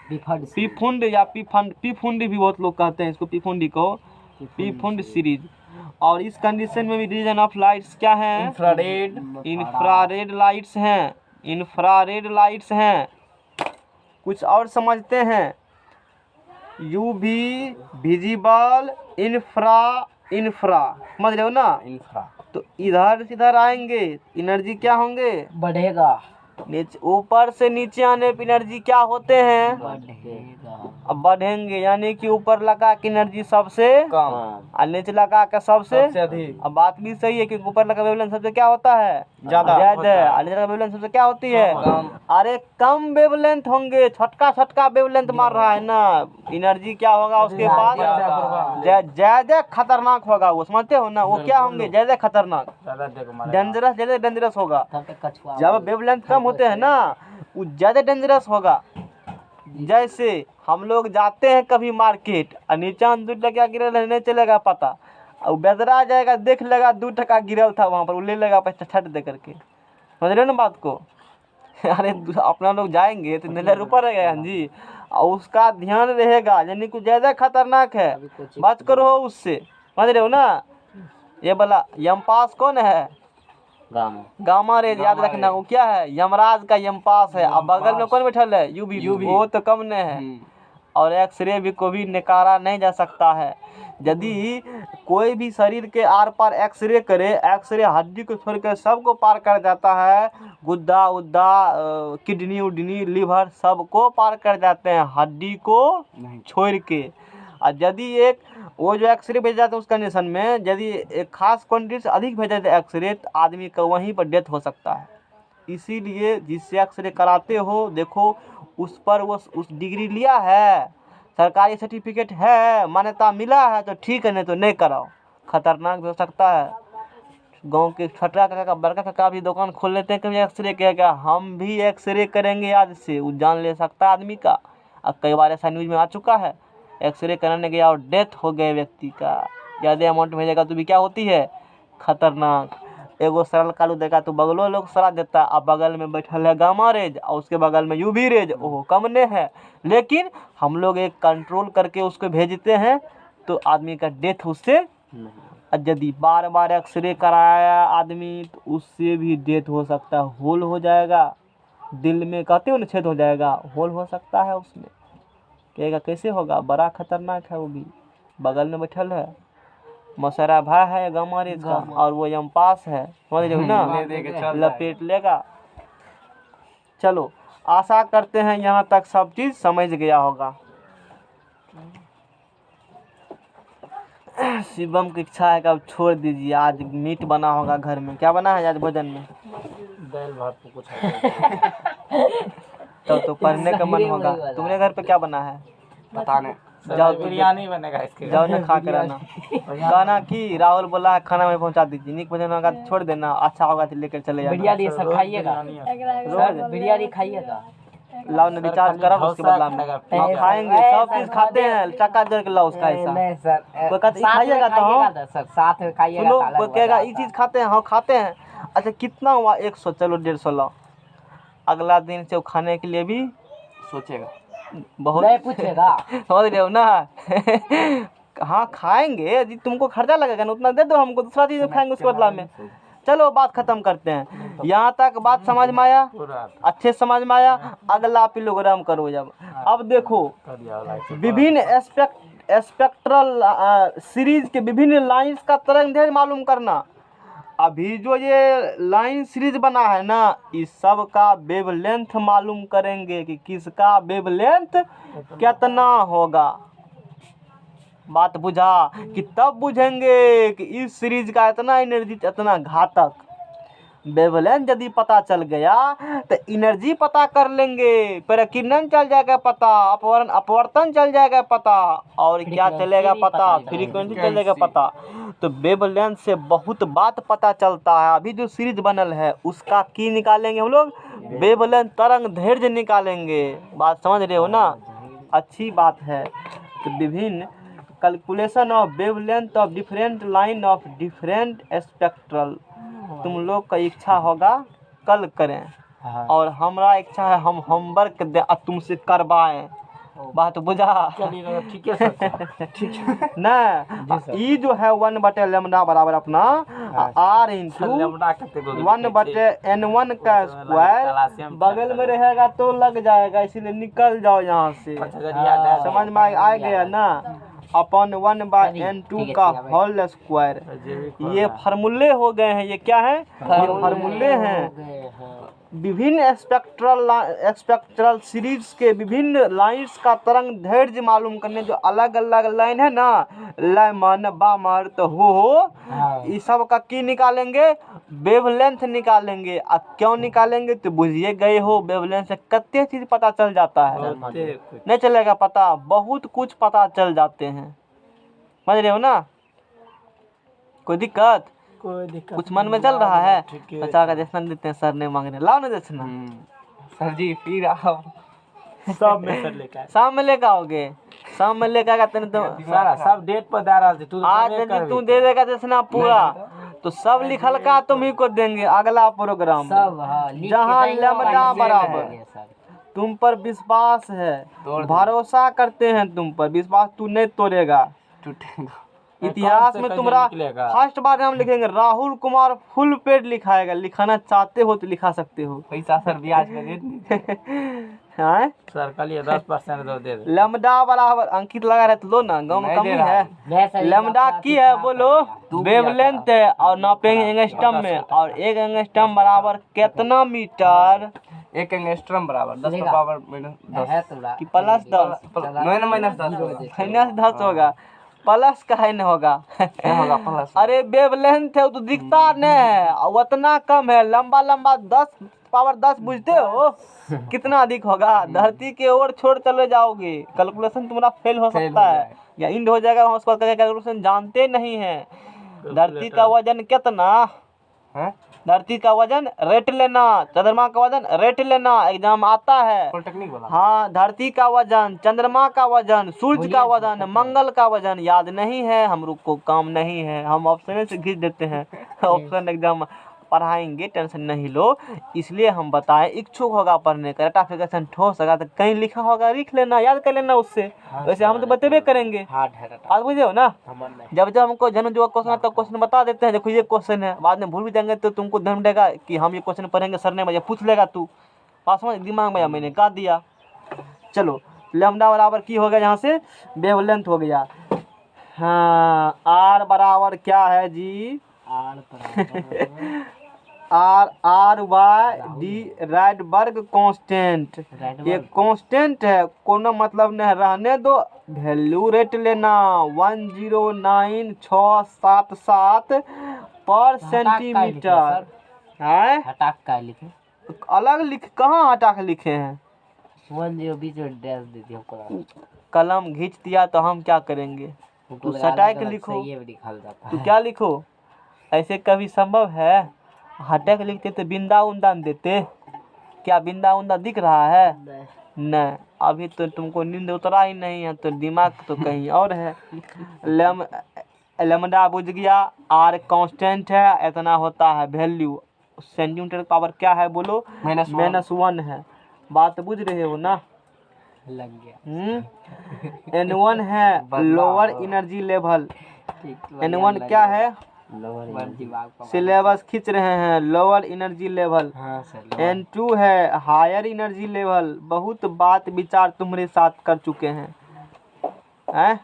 पीफुंड या पीफुंडी भी बहुत लोग कहते हैं इसको, पीफुंडी कहो, पीफुंड सीरीज। और इस कंडीशन में भी रीजन ऑफ लाइट्स क्या है? इंफ्रारेड लाइट्स हैं, इंफ्रारेड लाइट्स हैं। कुछ और समझते हैं। यूवी, विजिबल, इंफ्रा, समझ रहे हो ना? इंफ्रा। तो इधर आएंगे, एनर्जी क्या होंगे? बढ़ेगा। नीचे, ऊपर से नीचे आने पर एनर्जी क्या होते हैं? बढ़ेगा। अब बढ़ेंगे, यानी कि ऊपर लगा की एनर्जी सबसे कम और नीचे लगा के सबसे अधिक। अब बात भी सही है कि ऊपर लगा वेवलेंथ सबसे क्या होता है? ज्यादा और नीचे लगा वेवलेंथ सबसे क्या होती है? कम। अरे कम वेवलेंथ होंगे, छोटका वेवलेंथ मार रहा है ना, एनर्जी क्या होगा उसके पास? ज्यादा खतरनाक होगा वो, समझते हो ना? वो क्या होंगे? ज्यादा खतरनाक, डेंजरस, ज्यादा डेंजरस होगा। जब वेवलेंथ कम होते हैं ना, वो ज्यादा डेंजरस होगा। जैसे हम लोग जाते हैं कभी मार्केट और नीचा 2 टका गिरल है, नहीं चलेगा पता, और बेदरा जाएगा देख लेगा 2 टका गिरल था वहाँ पर, वो ले लेगा पैसा छट दे करके, समझ रहे हो ना बात को? अरे अपना लोग जाएंगे तो नीले ऊपर रहेगा जी, और उसका ध्यान रहेगा, यानी कुछ ज़्यादा खतरनाक है, बात करो उससे, समझ रहे हो ना? ये वाला यमपास कौन है? गामा रेज, याद रखना। वो क्या है? यमराज का यमपास है। अब बगल में कौन बैठल है? यूवी, वो तो कम नहीं है। और एक्सरे भी को भी नकारा नहीं जा सकता है। यदि कोई भी शरीर के आर पार एक्सरे करे, एक्सरे हड्डी को छोड़कर सबको पार कर जाता है। गुद्दा उद्दा, किडनी उडनी, लीवर सबको पार कर जाते हैं, हड्डी को छोड़ के। और यदि एक वो जो एक्सरे भेजा जाता है उस कंडीशन में, यदि एक खास क्वान्टिटी से अधिक भेजा जाता है एक्सरे, तो आदमी का वहीं पर डेथ हो सकता है। इसीलिए जिससे एक्सरे कराते हो देखो उस पर वो उस डिग्री लिया है, सरकारी सर्टिफिकेट है, मान्यता मिला है तो ठीक है, नहीं तो नहीं कराओ। खतरनाक भी हो सकता है। गांव के छोटा काका का बड़का काका भी दुकान खोल लेते हैं, कभी एक्सरे किया क्या, हम भी एक्सरे करेंगे आज से, वो जान ले सकता है आदमी का। अब कई बार ऐसा न्यूज में आ चुका है, एक्सरे कराने गया और डेथ हो गए व्यक्ति का, ज़्यादा अमाउंट में जाएगा तो भी क्या होती है, खतरनाक। एगो सरल कालू देगा तो बगलो लोग सलाह देता है, अब बगल में बैठल है गामा रेज और उसके बगल में यूवी रेज, ओहो कमने है, लेकिन हम लोग एक कंट्रोल करके उसको भेजते हैं तो आदमी का डेथ उससे, यदि बार बार एक्सरे कराया आदमी तो उससे भी डेथ हो सकता है, होल हो जाएगा दिल में, कहते हो ना छेद हो जाएगा, होल हो सकता है उसमें। कहेगा कैसे होगा, बड़ा खतरनाक है, वो भी बगल में बैठल है, मौसेरा भाई है गामा रेज का और वो यम पास है, समझ रहे हो ना, लपेट लेगा। चलो आशा करते हैं यहाँ तक सब चीज़ समझ गया होगा। शिवम की इच्छा है कि अब छोड़ दीजिए, आज मीट बना होगा घर में। क्या बना है आज भोजन में? दाल भात तो कुछ तो पढ़ने का मन होगा। तुम्हारे घर पे क्या बना है? पता नहीं। जाओ बिरयानी बनेगा इसके। जाओ ना खा कर आना। गाना की राहुल बोला है खाना में पहुंचा दीजिए, निक भोजन होगा तो छोड़ देना, अच्छा होगा तो लेकर चले जाना। बिरयानी सर खाइएगा, रोज बिरयानी खाइएगा। लाओ ने रिचार्ज करा उसके बदला में हम खाएंगे, सब चीज खाते हैं, चक्का जोड़ के लाओ उसका ऐसा। नहीं सर, कोई कहता है खाइएगा तो हम सर साथ में खाइएगा। सुनो, कोई कहेगा ये चीज खाते हैं, हाँ खाते हैं। अच्छा कितना हुआ? 100, चलो 150 लाओ। अगला दिन से वो खाने के लिए भी सोचेगा, बहुत नहीं पूछेगा। समझ रहे हो ना। हाँ खाएंगे, यदि तुमको खर्चा लगेगा ना उतना दे दो हमको, दूसरा चीज खाएंगे उसके बदला में। चलो बात खत्म करते हैं, यहाँ तक बात समझ में आया, अच्छे समझ में आया। अगला पिलोग्राम करो जब। अब देखो विभिन्न स्पेक्ट्रल सीरीज के विभिन्न लाइंस का तरंग दैर्घ्य मालूम करना। अभी जो ये लाइन सीरीज बना है ना, इस सब का वेवलेंथ मालूम करेंगे कि किसका वेवलेंथ कितना होगा। बात बुझा कि तब बुझेंगे कि इस सीरीज का इतना एनर्जी इतना घातक। वेवलेंथ यदि पता चल गया तो एनर्जी पता कर लेंगे, प्रकीर्णन चल जाएगा पता, अपवर्तन चल जाएगा पता, और क्या चलेगा पता, फ्रीक्वेंसी चल जाएगा पता। तो वेवलेंथ से बहुत बात पता चलता है। अभी जो सीरीज बनल है उसका की निकालेंगे हम लोग, वेवलेंथ तरंग दैर्घ्य निकालेंगे। बात समझ रहे हो ना, अच्छी बात है। तो विभिन्न calculation of wavelength of different line of different spectral तुम लोग का इच्छा होगा कल करें, और हमारा इच्छा है हम होमवर्क दें और तुमसे करवाएं। बात बुझा? ठीक है सर, ठीक है ना। ई जो है 1/λ बराबर अपना r इंटू 1/n1 का स्क्वायर बगल में रहेगा तो लग जाएगा, इसीलिए निकल जाओ यहाँ से। समझ में आ गया ना, अपन 1/n2 का होल स्क्वायर। ये फार्मूले हो गए हैं, ये क्या है, ये फार्मूले हैं। विभिन्न स्पेक्ट्रल सीरीज के विभिन्न लाइंस का तरंग दैर्घ्य मालूम करने, जो अलग अलग लाइन है ना, लैमन बामर तो हो, इस सब का की निकालेंगे, वेवलेंथ निकालेंगे। अब क्यों निकालेंगे तो बुझिए गए हो, वेवलेंथ से कितने चीज पता चल जाता है, नहीं चलेगा पता, बहुत कुछ पता चल जाते हैं। समझ रहे हो ना, कोई दिक्कत? कुछ मन में चल रहा है? अच्छा का दर्शन देते हैं, सर ने मांग रहे, लाओ ना दर्शन। सर जी फिर आओ। सब में सर लेकर शाम में लेकर आओगे, शाम में लेकर आते तो सारा सब डेट पर दे रहा है तू। आज यदि तू दे देगा दर्शन पूरा तो सब लिखल का तुम ही को देंगे। अगला प्रोग्राम जहाँ लैम्डा बराबर, तुम पर विश्वास है, भरोसा करते हैं तुम पर, विश्वास तू नहीं तोड़ेगा। टूटेगा। इतिहास में तुम्हारा फर्स्ट बार हम लिखेंगे राहुल कुमार फुल पेड लिखाएगा। लिखाना चाहते हो तो लिखा सकते हो। पैसा सर ब्याज पे दे हाँ सर कल 10% दो दे दे। लैम्डा बराबर अंकित लगा रहे तो लो ना, गाँव में कमी है। लैम्डा की है बोलो, वेवलेंथ है और नापेंगे एंगस्ट्रम में, और एक एंगस्ट्रम बराबर कितना मीटर? एक एंगस्ट्रम बराबर 10 का पावर -10 कि +10 -10 होगा, प्लस का है न होगा। होगा प्लस। अरे वेवलेंथ है वो तो दिखता नहीं है, उतना कम है। लंबा लंबा 10 पावर 10 बुझते हो कितना अधिक होगा? धरती के ओर छोड़ चले जाओगे, कैलकुलेशन तुम्हारा फेल हो सकता है या इंड हो जाएगा। उसके बाद कैलकुलेशन जानते नहीं है। धरती का वजन कितना हैं? धरती का वजन रेट लेना, चंद्रमा का वजन रेट लेना, एग्जाम आता है। पॉलिटेक्निक वाला हाँ, धरती का वजन, चंद्रमा का वजन, सूर्य का वजन, मंगल का वजन याद नहीं है, हम लोग को काम नहीं है, हम ऑप्शन से खींच देते हैं। ऑप्शन एग्जाम पढ़ाएंगे, टेंशन नहीं लो। इसलिए हम बताएं, इच्छुक होगा पढ़ने का, रेटाफिकेशन ठोस होगा तो कहीं लिखा होगा, लिख लेना, याद कर लेना उससे। वैसे हम तो बतेबे करेंगे, हार्ड है रटा बात बुझे हो ना। हमर नहीं जब जब हमको जन्म जो क्वेश्चन आता है क्वेश्चन बता देते हैं, देखो ये क्वेश्चन है, बाद में भूल भी जाएंगे तो तुमको ध्यान देगा कि हम ये क्वेश्चन पढ़ेंगे, सर ने मुझे पूछ लेगा, तू पास में दिमाग में मैंने काट दिया। चलो, लैम्डा बराबर की हो गया, यहाँ से वेवलेंथ हो गया। हाँ, आर बराबर क्या है जी? आर पर R Y D Rydberg constant, ये कांस्टेंट है, कोनो मतलब नहीं, रहने दो, वैल्यू रेट लेना 109,677 पर सेंटीमीटर है। हटाक का लिखे अलग लिख, कहाँ हटा के लिखे हैं? 10 बीच में डैश दे दिया हमको, कलम घींच दिया तो हम क्या करेंगे? तू सटाए के लिखो, ये भी निकाल जाता तू है। क्या लिखो? ऐसे कभी संभव है? हटा के लिखते तो बिंदा उंदा देते, क्या बिंदा उंदा दिख रहा है? नहीं, अभी तो तुमको नींद उतरा ही नहीं है, तो दिमाग तो कहीं और है। लैम्डा बुझ गया, आर कांस्टेंट है, इतना होता है वैल्यू। सेंटीमीटर पावर क्या है बोलो? -1 है। बात बुझ रहे हो ना? लग गया N1 है लोअर एनर्जी लेवल। N1 क्या है? सिलेबस खींच रहे हैं, लोअर एनर्जी लेवल। हाँ सर N2 है हायर एनर्जी लेवल। बहुत बात विचार तुम्हारे साथ कर चुके हैं, हैं?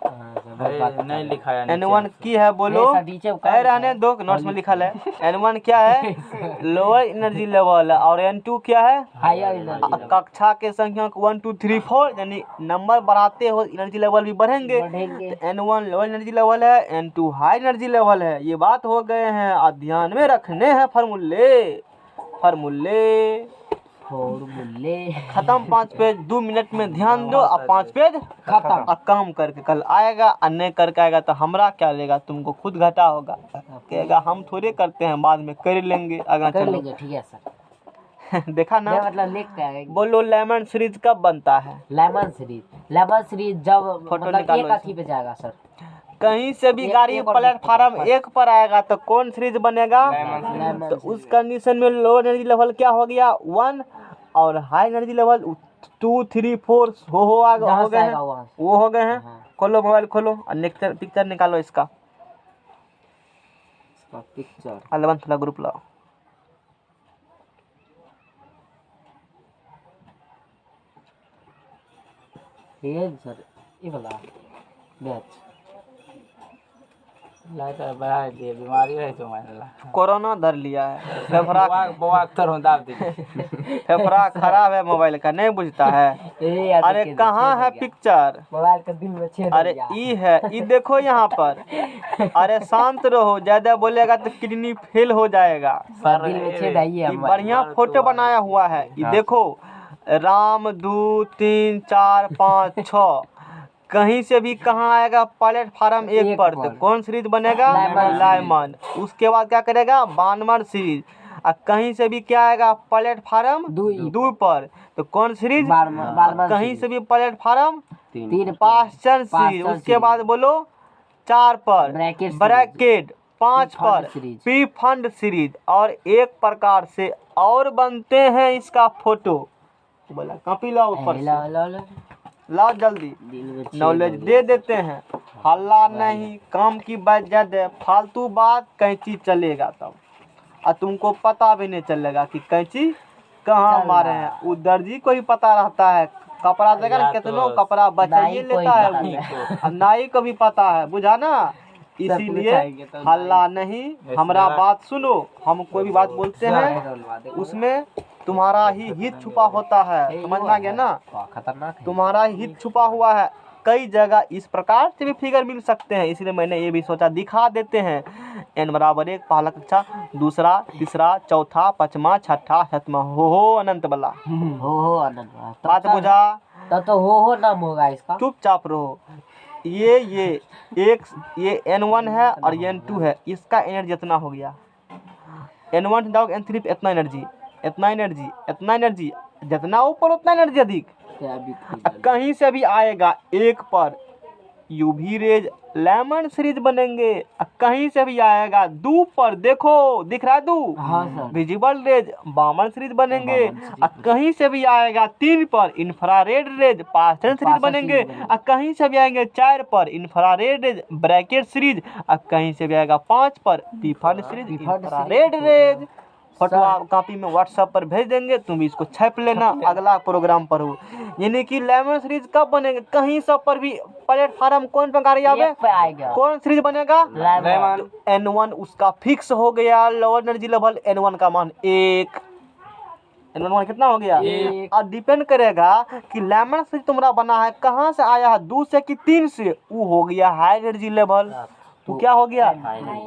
नहीं लिखा है N1 की है बोलो? रहने दो, नोट्स में लिखा है। N1 क्या है? Lower energy level. और N2 क्या है? हायर कक्षा के संख्या 1 2 3 4, यानी नंबर बढ़ाते हो एनर्जी लेवल भी बढ़ेंगे। तो N1 लोअर एनर्जी लेवल है, N2 हाई एनर्जी लेवल है। ये बात हो गए हैं, और ध्यान में रखने हैं फार्मूले। खत्म 5 पेज, 2 मिनट में ध्यान दो, और 5 पेज खत्म। और काम करके कल आएगा, और नहीं करके आएगा तो हमरा क्या लेगा? तुमको खुद घाटा होगा, कहेगा हम थोड़े करते हैं, बाद में कर लेंगे। आगे कर चलो। लेंगे, ठीक है सर। देखा ना? मतलब लिख के बोलो लेमन सीरीज कब बनता है? लेमन सीरीज जब फोटो मतलब निकालो एक अथी पे जाएगा सर, कहीं से भी गाड़ी एक और प्लेटफार्म 1 पर आएगा तो कौन सीरीज बनेगा? तो उस कंडीशन में लो एनर्जी लेवल क्या हो गया? 1, और हाई एनर्जी लेवल 2 3 4 हो गए हैं, वो हो गए हैं। खोलो मोबाइल खोलो और नेक्स्ट पिक्चर निकालो इसका, पिक्चर 11th वाला ग्रुप लाओ। ये सर ये वाला बैच लाइट बढ़ा दिए, बीमारी रहे तो मान कोरोना धर लिया है, फेफड़ा बवा अख्तर हूँ, दाब दीजिए। फेफड़ा खराब है, मोबाइल का नहीं बुझता है। अरे कहाँ है पिक्चर? मोबाइल का दिल में छेद अरे ई है, ई देखो यहाँ पर। अरे शांत रहो, ज्यादा बोलेगा तो किडनी फेल हो जाएगा। दिल में छेद है ये ये बढ़िया फोटो बनाया हुआ है, ये देखो। राम 2 3 4 5 6, कहीं से भी कहाँ आएगा? प्लेटफार्म 1 पर। तो कौन सीरीज बनेगा? लाइमन। उसके बाद क्या करेगा? बानमर सीरीज। और कहीं से भी क्या आएगा? प्लेटफार्म 2 पर। तो कौन सीरीज? कहीं से भी प्लेटफार्म 3 पास्चन सीरीज। उसके बाद बोलो 4 पर ब्रैकेट, 5 पर पी फंड सीरीज। और एक प्रकार से और बनते हैं इसका फोटो। बोला कॉपी लाओ ऊपर से, लाओ जल्दी, नॉलेज दे देते हैं। हल्ला नहीं, काम की बात ज्यादा, फालतू बात कैंची चलेगा तब, और तुमको पता भी नहीं चलेगा कि कैंची कहाँ मारे हैं। वो दर्जी को ही पता रहता है, कपड़ा देगा ना, कितनों कपड़ा बचाइए लेता है वो, और नाई को भी पता है, बुझा ना। इसीलिए हल्ला नहीं, हमारा बात सुनो। हम कोई भी बात बोलते हैं उसमें तुम्हारा ही हित छुपा होता है, समझ में आ गया ना? खतरनाक है। तुम्हारा हित छुपा हुआ है, कई जगह इस प्रकार से भी फिगर मिल सकते हैं, इसलिए मैंने ये भी सोचा दिखा देते हैं। n बराबर 1 पहला कक्षा, दूसरा, तीसरा, चौथा, पांचवा, छठा, सातवां, हो अनंत वाला। हो अनंत वाला। बात बुझा? तब तो हो नाम होगा इसका। चुपचाप रहो। ये ये n1 है और ये n2 है, इसका एनर्जी इतना हो गया। n1 जाओगे n3 पे इतना एनर्जी, इतना एनर्जी, इतना एनर्जी, जितना ऊपर उतना एनर्जी अधिक। कहीं से भी आएगा 1 पर यूवी रेज लेमन सीरीज बनेंगे, कहीं से भी आएगा 2 पर, देखो दिख रहा है 2, हाँ सर। विजिबल रेज बामन सीरीज बनेंगे, कहीं से भी आएगा 3 पर इंफ्रारेड रेज पास्टन सीरीज बनेंगे, कहीं से भी आएंगे 4 पर इंफ्रारेड रेज ब्रैकेट सीरीज, कहीं से भी आएगा 5 पर पीफर सीरीज इंफ्रारेड रेज। फोटो आप कॉपी में व्हाट्सएप पर भेज देंगे, तुम भी इसको छाप लेना, अगला प्रोग्राम पर हो। यानी कि लेमन सीरीज कब बनेंगे, कहीं सब पर भी प्लेटफार्म कौन पर गाड़ी आवे पे आएगा कौन सीरीज बनेगा लेमन। n1 उसका फिक्स हो गया, लोअर एनर्जी लेवल n1 का मान 1, n1 कितना हो गया 1। और डिपेंड करेगा कि लेमन सीरीज तुम्हारा बना है कहाँ से आया है, 2 से कि 3 से, वो हो गया हाई एनर्जी लेवल, तो क्या हो गया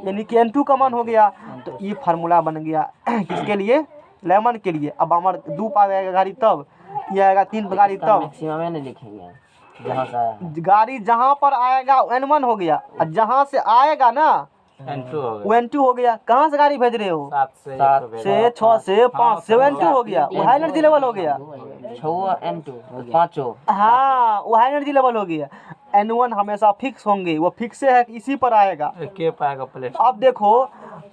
यानी कि n2 का मान हो गया। तो ये फार्मूला बन गया किसके लिए, लेमन के लिए। अब हमारा 2 पर आएगा गाड़ी तब, ये आएगा 3 पर गाड़ी तब, मैक्सिमम में नहीं लिखेंगे जहाँ से आया है। गाड़ी जहाँ पर आएगा n1 हो गया, और जहाँ से आएगा ना n2 हो वो n2 हो गया। कहाँ से गाड़ी भेज रहे हो, 7 से 6 से 5 से n2 हो गया, वो हाई एनर्जी लेवल हो गया। 6 n2 5 हाँ वो हाई एनर्जी लेवल हो गया। n1 हमेशा फिक्स होंगे, वो फिक्स है, इसी पर आएगा। के पाएगा प्लेट। अब देखो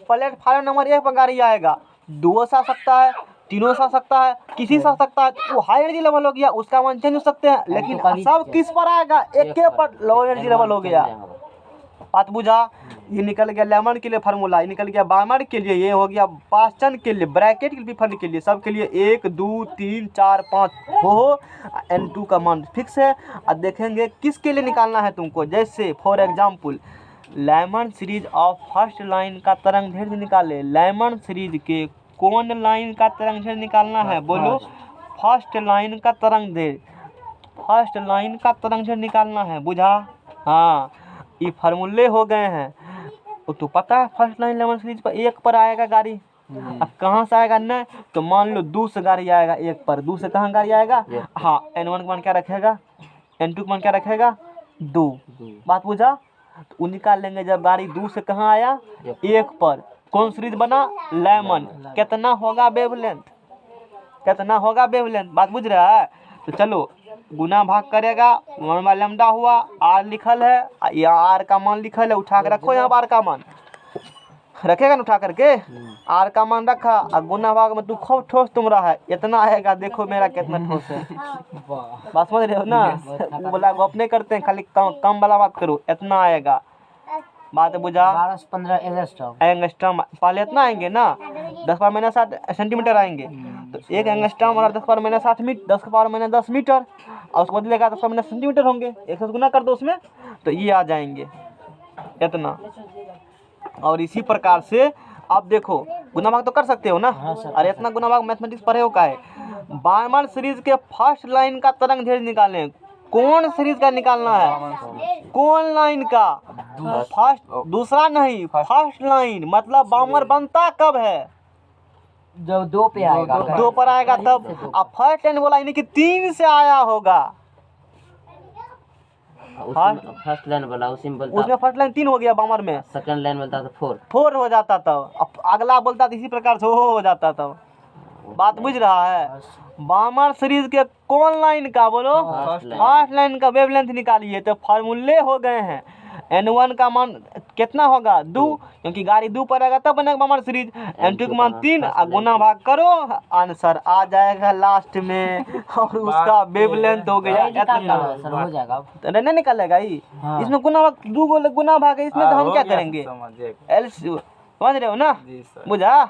प्लेटफार्म नंबर 1 पर गाड़ी आएगा, 2 से आ सकता है, 3 से आ सकता है, किसी से आ सकता है, वो हाई एनर्जी लेवल हो गया, उसका मान चेंज हो सकते हैं, लेकिन सब किस पर आएगा, एक के पर लो एनर्जी लेवल हो गया। बात बुझा? ये निकल गया लेमन के लिए फार्मूला, ये निकल गया बामर के लिए, ये हो गया पास्टन के लिए, ब्रैकेट के लिए, के लिए, सब के लिए 1 2 3 4 5 हो। n2 का मान फिक्स है। अब देखेंगे किसके लिए निकालना है तुमको, जैसे for example Lyman series of first line का तरंग दैर्घ्य निकाले। लेमन सीरीज के कौन लाइन का तरंग दैर्घ्य निकालना है, बोलो फर्स्ट लाइन का तरंग दैर्घ्य, फर्स्ट लाइन का तरंग दैर्घ्य निकालना है, बुझा? हाँ ये फार्मूले हो गए हैं। तो पता है फर्स्ट लाइन लेमन सीरीज पर 1 पर आएगा गाड़ी, अब कहाँ से आएगा न, तो मान लो 2 से गाड़ी आएगा 1 पर, 2 से कहाँ गाड़ी आएगा, हाँ n1 का मान क्या रखेगा, n2 का मान क्या रखेगा 2। बात बुझा? तो वो निकाल लेंगे जब गाड़ी 2 से कहाँ आया 1 पर, कौन सीरीज बना लेमन, कितना होगा वेवलेंथ, कितना होगा वेवलेंथ। बात बुझ रहा है? तो चलो गुना भाग करेगा, 1 लैम्डा हुआ, r लिखल है, या r का मान लिखल है, उठा के रखो यहाँ पर r का मान रखेगा ना, उठा करके r का मान रखा, और गुना भाग में तू खूब ठोस तुम रहा है, इतना आएगा, देखो मेरा कितना ठोस है। बात समझ रहे हो ना, वो बोला गप नहीं करते हैं, खाली कम वाला बात करो, इतना आएगा। बात बुझा? 12 से 15 एंगस्ट्रम पहले इतना आएंगे ना, 10⁻⁷ सेंटीमीटर आएंगे, तो 1 एंगस्ट्रम और 10⁻⁷ 10 मीटर, और उसको बदलेगा 10⁻⁷ सेंटीमीटर होंगे, 1 से गुना कर दो उसमें, तो ये आ जाएंगे इतना। और इसी प्रकार से आप देखो गुना भाग तो कर सकते हो ना, अरे इतना गुना भाग मैथमेटिक्स पढ़े हो का है। बामर सीरीज के फर्स्ट लाइन का तरंग दैर्घ्य निकालें, कौन सीरीज का निकालना है, कौन लाइन का, फर्स्ट, दूसरा नहीं, फर्स्ट लाइन, मतलब बामर बनता कब है, जब 2 पे आएगा, 2 पर आएगा तब। अब फर्स्ट लाइन बोला यानी कि 3 से आया होगा, फर्स्ट लाइन बोला उसी में बोलता, उसमें फर्स्ट लाइन 3 हो गया बामर में, सेकंड लाइन बोलता तो 4 हो जाता तब, अब अगला बोलता तो इसी प्रकार से हो जाता तब। बात बुझ रहा है? बामर सीरीज के कौन लाइन का, बोलो फर्स्ट लाइन का वेवलेंथ निकालिए, तो फार्मूले हो गए हैं। n1 का मान कितना होगा 2, क्योंकि गाड़ी 2 पर आएगा तब बनेगा बामर सीरीज, n2 का मान 3, गुना भाग करो, आंसर आ जाएगा लास्ट में, और उसका वेवलेंथ हो गया इतना। सर हो जाएगा अब। तो नहीं निकलेगा ही, इसमें गुना भाग 2 गुना भाग है, इसमें तो हम क्या करेंगे, समझ रहे हो ना, बुझा?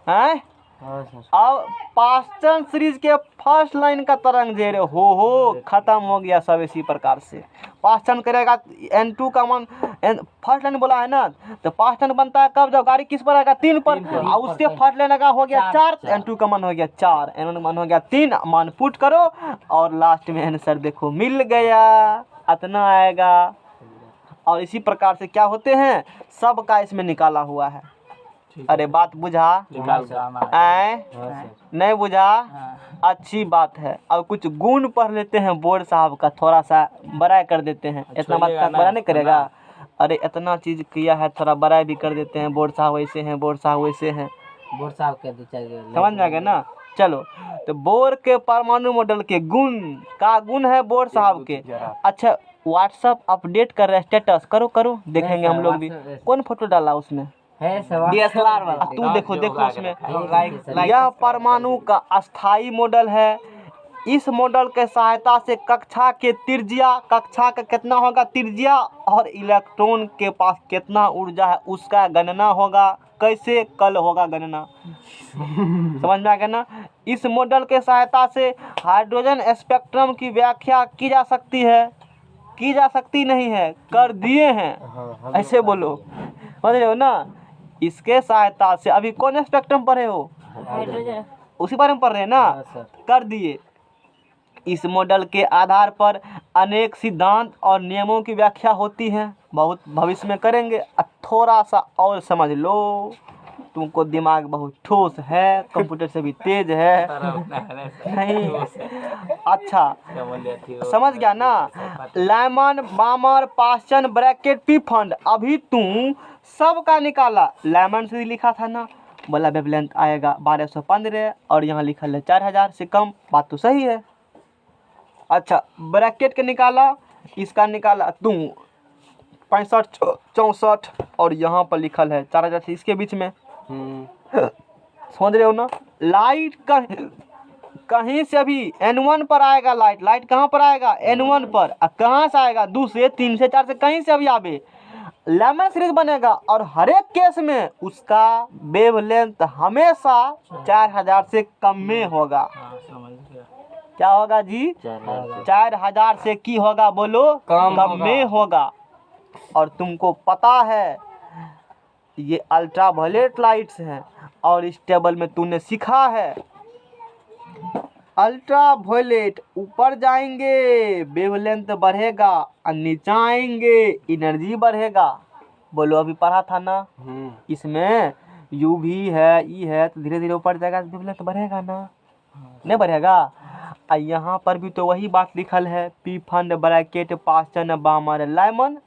हैं अब पास्टन सीरीज के फर्स्ट लाइन का तरंग दैर्घ्य हो खत्म हो गया सब। इसी प्रकार से पास्टन करेगा n2 का मान, फर्स्ट लाइन बोला है ना, तो पास्टन बनता है कब, जब गाड़ी किस पर आएगा 3 पर, और उसके फर्स्ट लाइन का हो गया 4, n2 का मान हो गया 4, n1 का मान हो गया 3, मान पुट करो और लास्ट में आंसर देखो मिल गया। इतना आएगा। और इसी प्रकार से क्या होते हैं, सब का इसमें निकाला हुआ है। अरे बात बुझा? निकाल कर आना है। आए नहीं बुझा? हाँ। अच्छी बात है। अब कुछ गुण पढ़ लेते हैं बोर्ड साहब का, थोड़ा सा बड़ा कर देते हैं। इतना बात का बड़ा नहीं करेगा? अरे इतना चीज किया है, थोड़ा बड़ा भी कर देते हैं। बोर्ड साहब वैसे हैं, बोर्ड साहब वैसे हैं, बोर्ड साहब के दो चार समझ में आ गया ना? चलो, तो बोर के परमाणु मॉडल के गुण का गुण है बोर्ड साहब के। अच्छा, व्हाट्सअप अपडेट कर रहे हैं, स्टेटस करो करो, देखेंगे हम लोग भी। कौन फोटो डाला उसमें? है DSLR वाला। तू देखो देखो उसमें। यह परमाणु का अस्थाई मॉडल है। इस मॉडल के सहायता से कक्षा के त्रिज्या, कक्षा का कितना होगा त्रिज्या, और इलेक्ट्रॉन के पास कितना ऊर्जा है उसका गणना होगा। कैसे? कल होगा गणना। समझ में आ गया ना? इस मॉडल के सहायता से हाइड्रोजन स्पेक्ट्रम की व्याख्या की जा सकती है, की जा सकती नहीं है, कर दिए हैं। ऐसे बोलो, समझ रहे हो ना? इसके सहायता से अभी कौन स्पेक्ट्रम पढ़े हो? हाइड्रोजन। उसी बारे में पढ़ रहे हैं ना? कर दिए। इस मॉडल के आधार पर अनेक सिद्धांत और नियमों की व्याख्या होती है। बहुत भविष्य में करेंगे। थोड़ा सा और समझ लो, तुमको दिमाग बहुत ठोस है, कंप्यूटर से भी तेज है। नहीं, अच्छा समझ गया ना? Lyman, बामर, Paschen, bracket, P fund. अभी तुम सब का निकाला। लाइमन से लिखा था ना, बोला वेवलेंथ आएगा 1215 और यहाँ लिखा है 4000 से कम। बात तो सही है। अच्छा, ब्रैकेट के निकाला, इसका निकाला तुम 65 64 और यहाँ पर लिखल है 4000 से इसके बीच में। समझ रहे हो ना? लाइट का कहीं से भी N1 पर आएगा। लाइट कहाँ पर आएगा? N1 पर। कहाँ से आएगा? 2 से 3 से 4 से, कहीं से भी आवे, लेमन सीरीज बनेगा। और हर एक केस में उसका वेवलेंथ हमेशा 4000 से कम में होगा। क्या होगा जी? 4000 से की होगा? बोलो, कम में होगा। और तुमको पता है ये अल्ट्रावायलेट लाइट्स हैं, और इस टेबल में तूने सीखा है अल्ट्रावायलेट ऊपर जाएंगे वेवलेंथ बढ़ेगा, और नीचे आएंगे एनर्जी बढ़ेगा। बोलो, अभी पढ़ा था ना? इसमें यू भी है, ई है, तो धीरे धीरे ऊपर जाएगा, वेवलेंथ बढ़ेगा ना? नहीं बढ़ेगा? यहाँ पर भी तो वही बात लिखल है। P fund, bracket, Paschen, बामर, Lyman.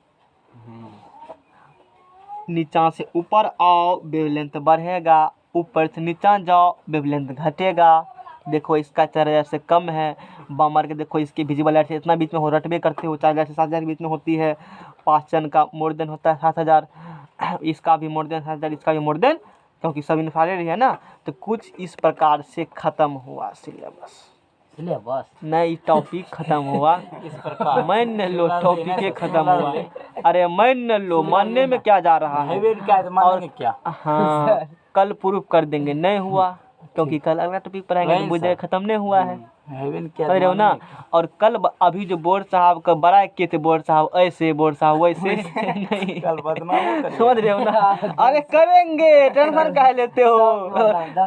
नीचा से ऊपर आओ वेवलेंथ बढ़ेगा, ऊपर से नीचा जाओ वेवलेंथ घटेगा। देखो इसका 4000 से कम है। बामर के देखो, इसकी विजिबल लाइट से इतना बीच में हो, रटबे करते हो, 4000 से 7000 के बीच में होती है। पास्चन का मोर देन होता है 7000, इसका भी मोर देन 7000, इसका भी मोर देन, क्योंकि सब इंफ्रारेड है ना। तो कुछ इस प्रकार से खत्म हुआ सिलेबस। नहीं, टॉपिक खत्म हुआ इस प्रकार मान लो, टॉपिक खत्म हुआ। अरे मान लो, मानने में क्या जा रहा है? और क्या? हाँ, कल प्रूफ कर देंगे। नहीं हुआ क्योंकि कल अगला टॉपिक पढ़ाएंगे, तो बुझे खत्म नहीं हुआ है। समझ रहे हो ना? और कल अभी जो बोर्ड साहब का बड़ा किए थे, बोर्ड साहब ऐसे, बोर्ड साहब वैसे नहीं, कल बदनाम समझ रहे हो ना? अरे करेंगे, टेंशन काहे लेते हो?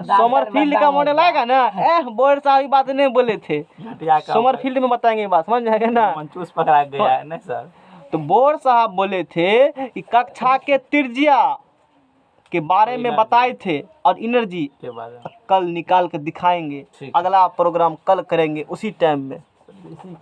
समर फील्ड का मॉडल आएगा ना, बोर्ड साहब ये बात नहीं बोले थे, समर फील्ड में बताएंगे बात, समझ जाएगा ना? मंचूस पकड़ा गया है ना सर? तो बोर्ड साहब बोले थे कि कक्षा के त्रिज्या के बारे में बताए थे और एनर्जी के बारे में कल निकाल कर दिखाएंगे। अगला प्रोग्राम कल करेंगे उसी टाइम में।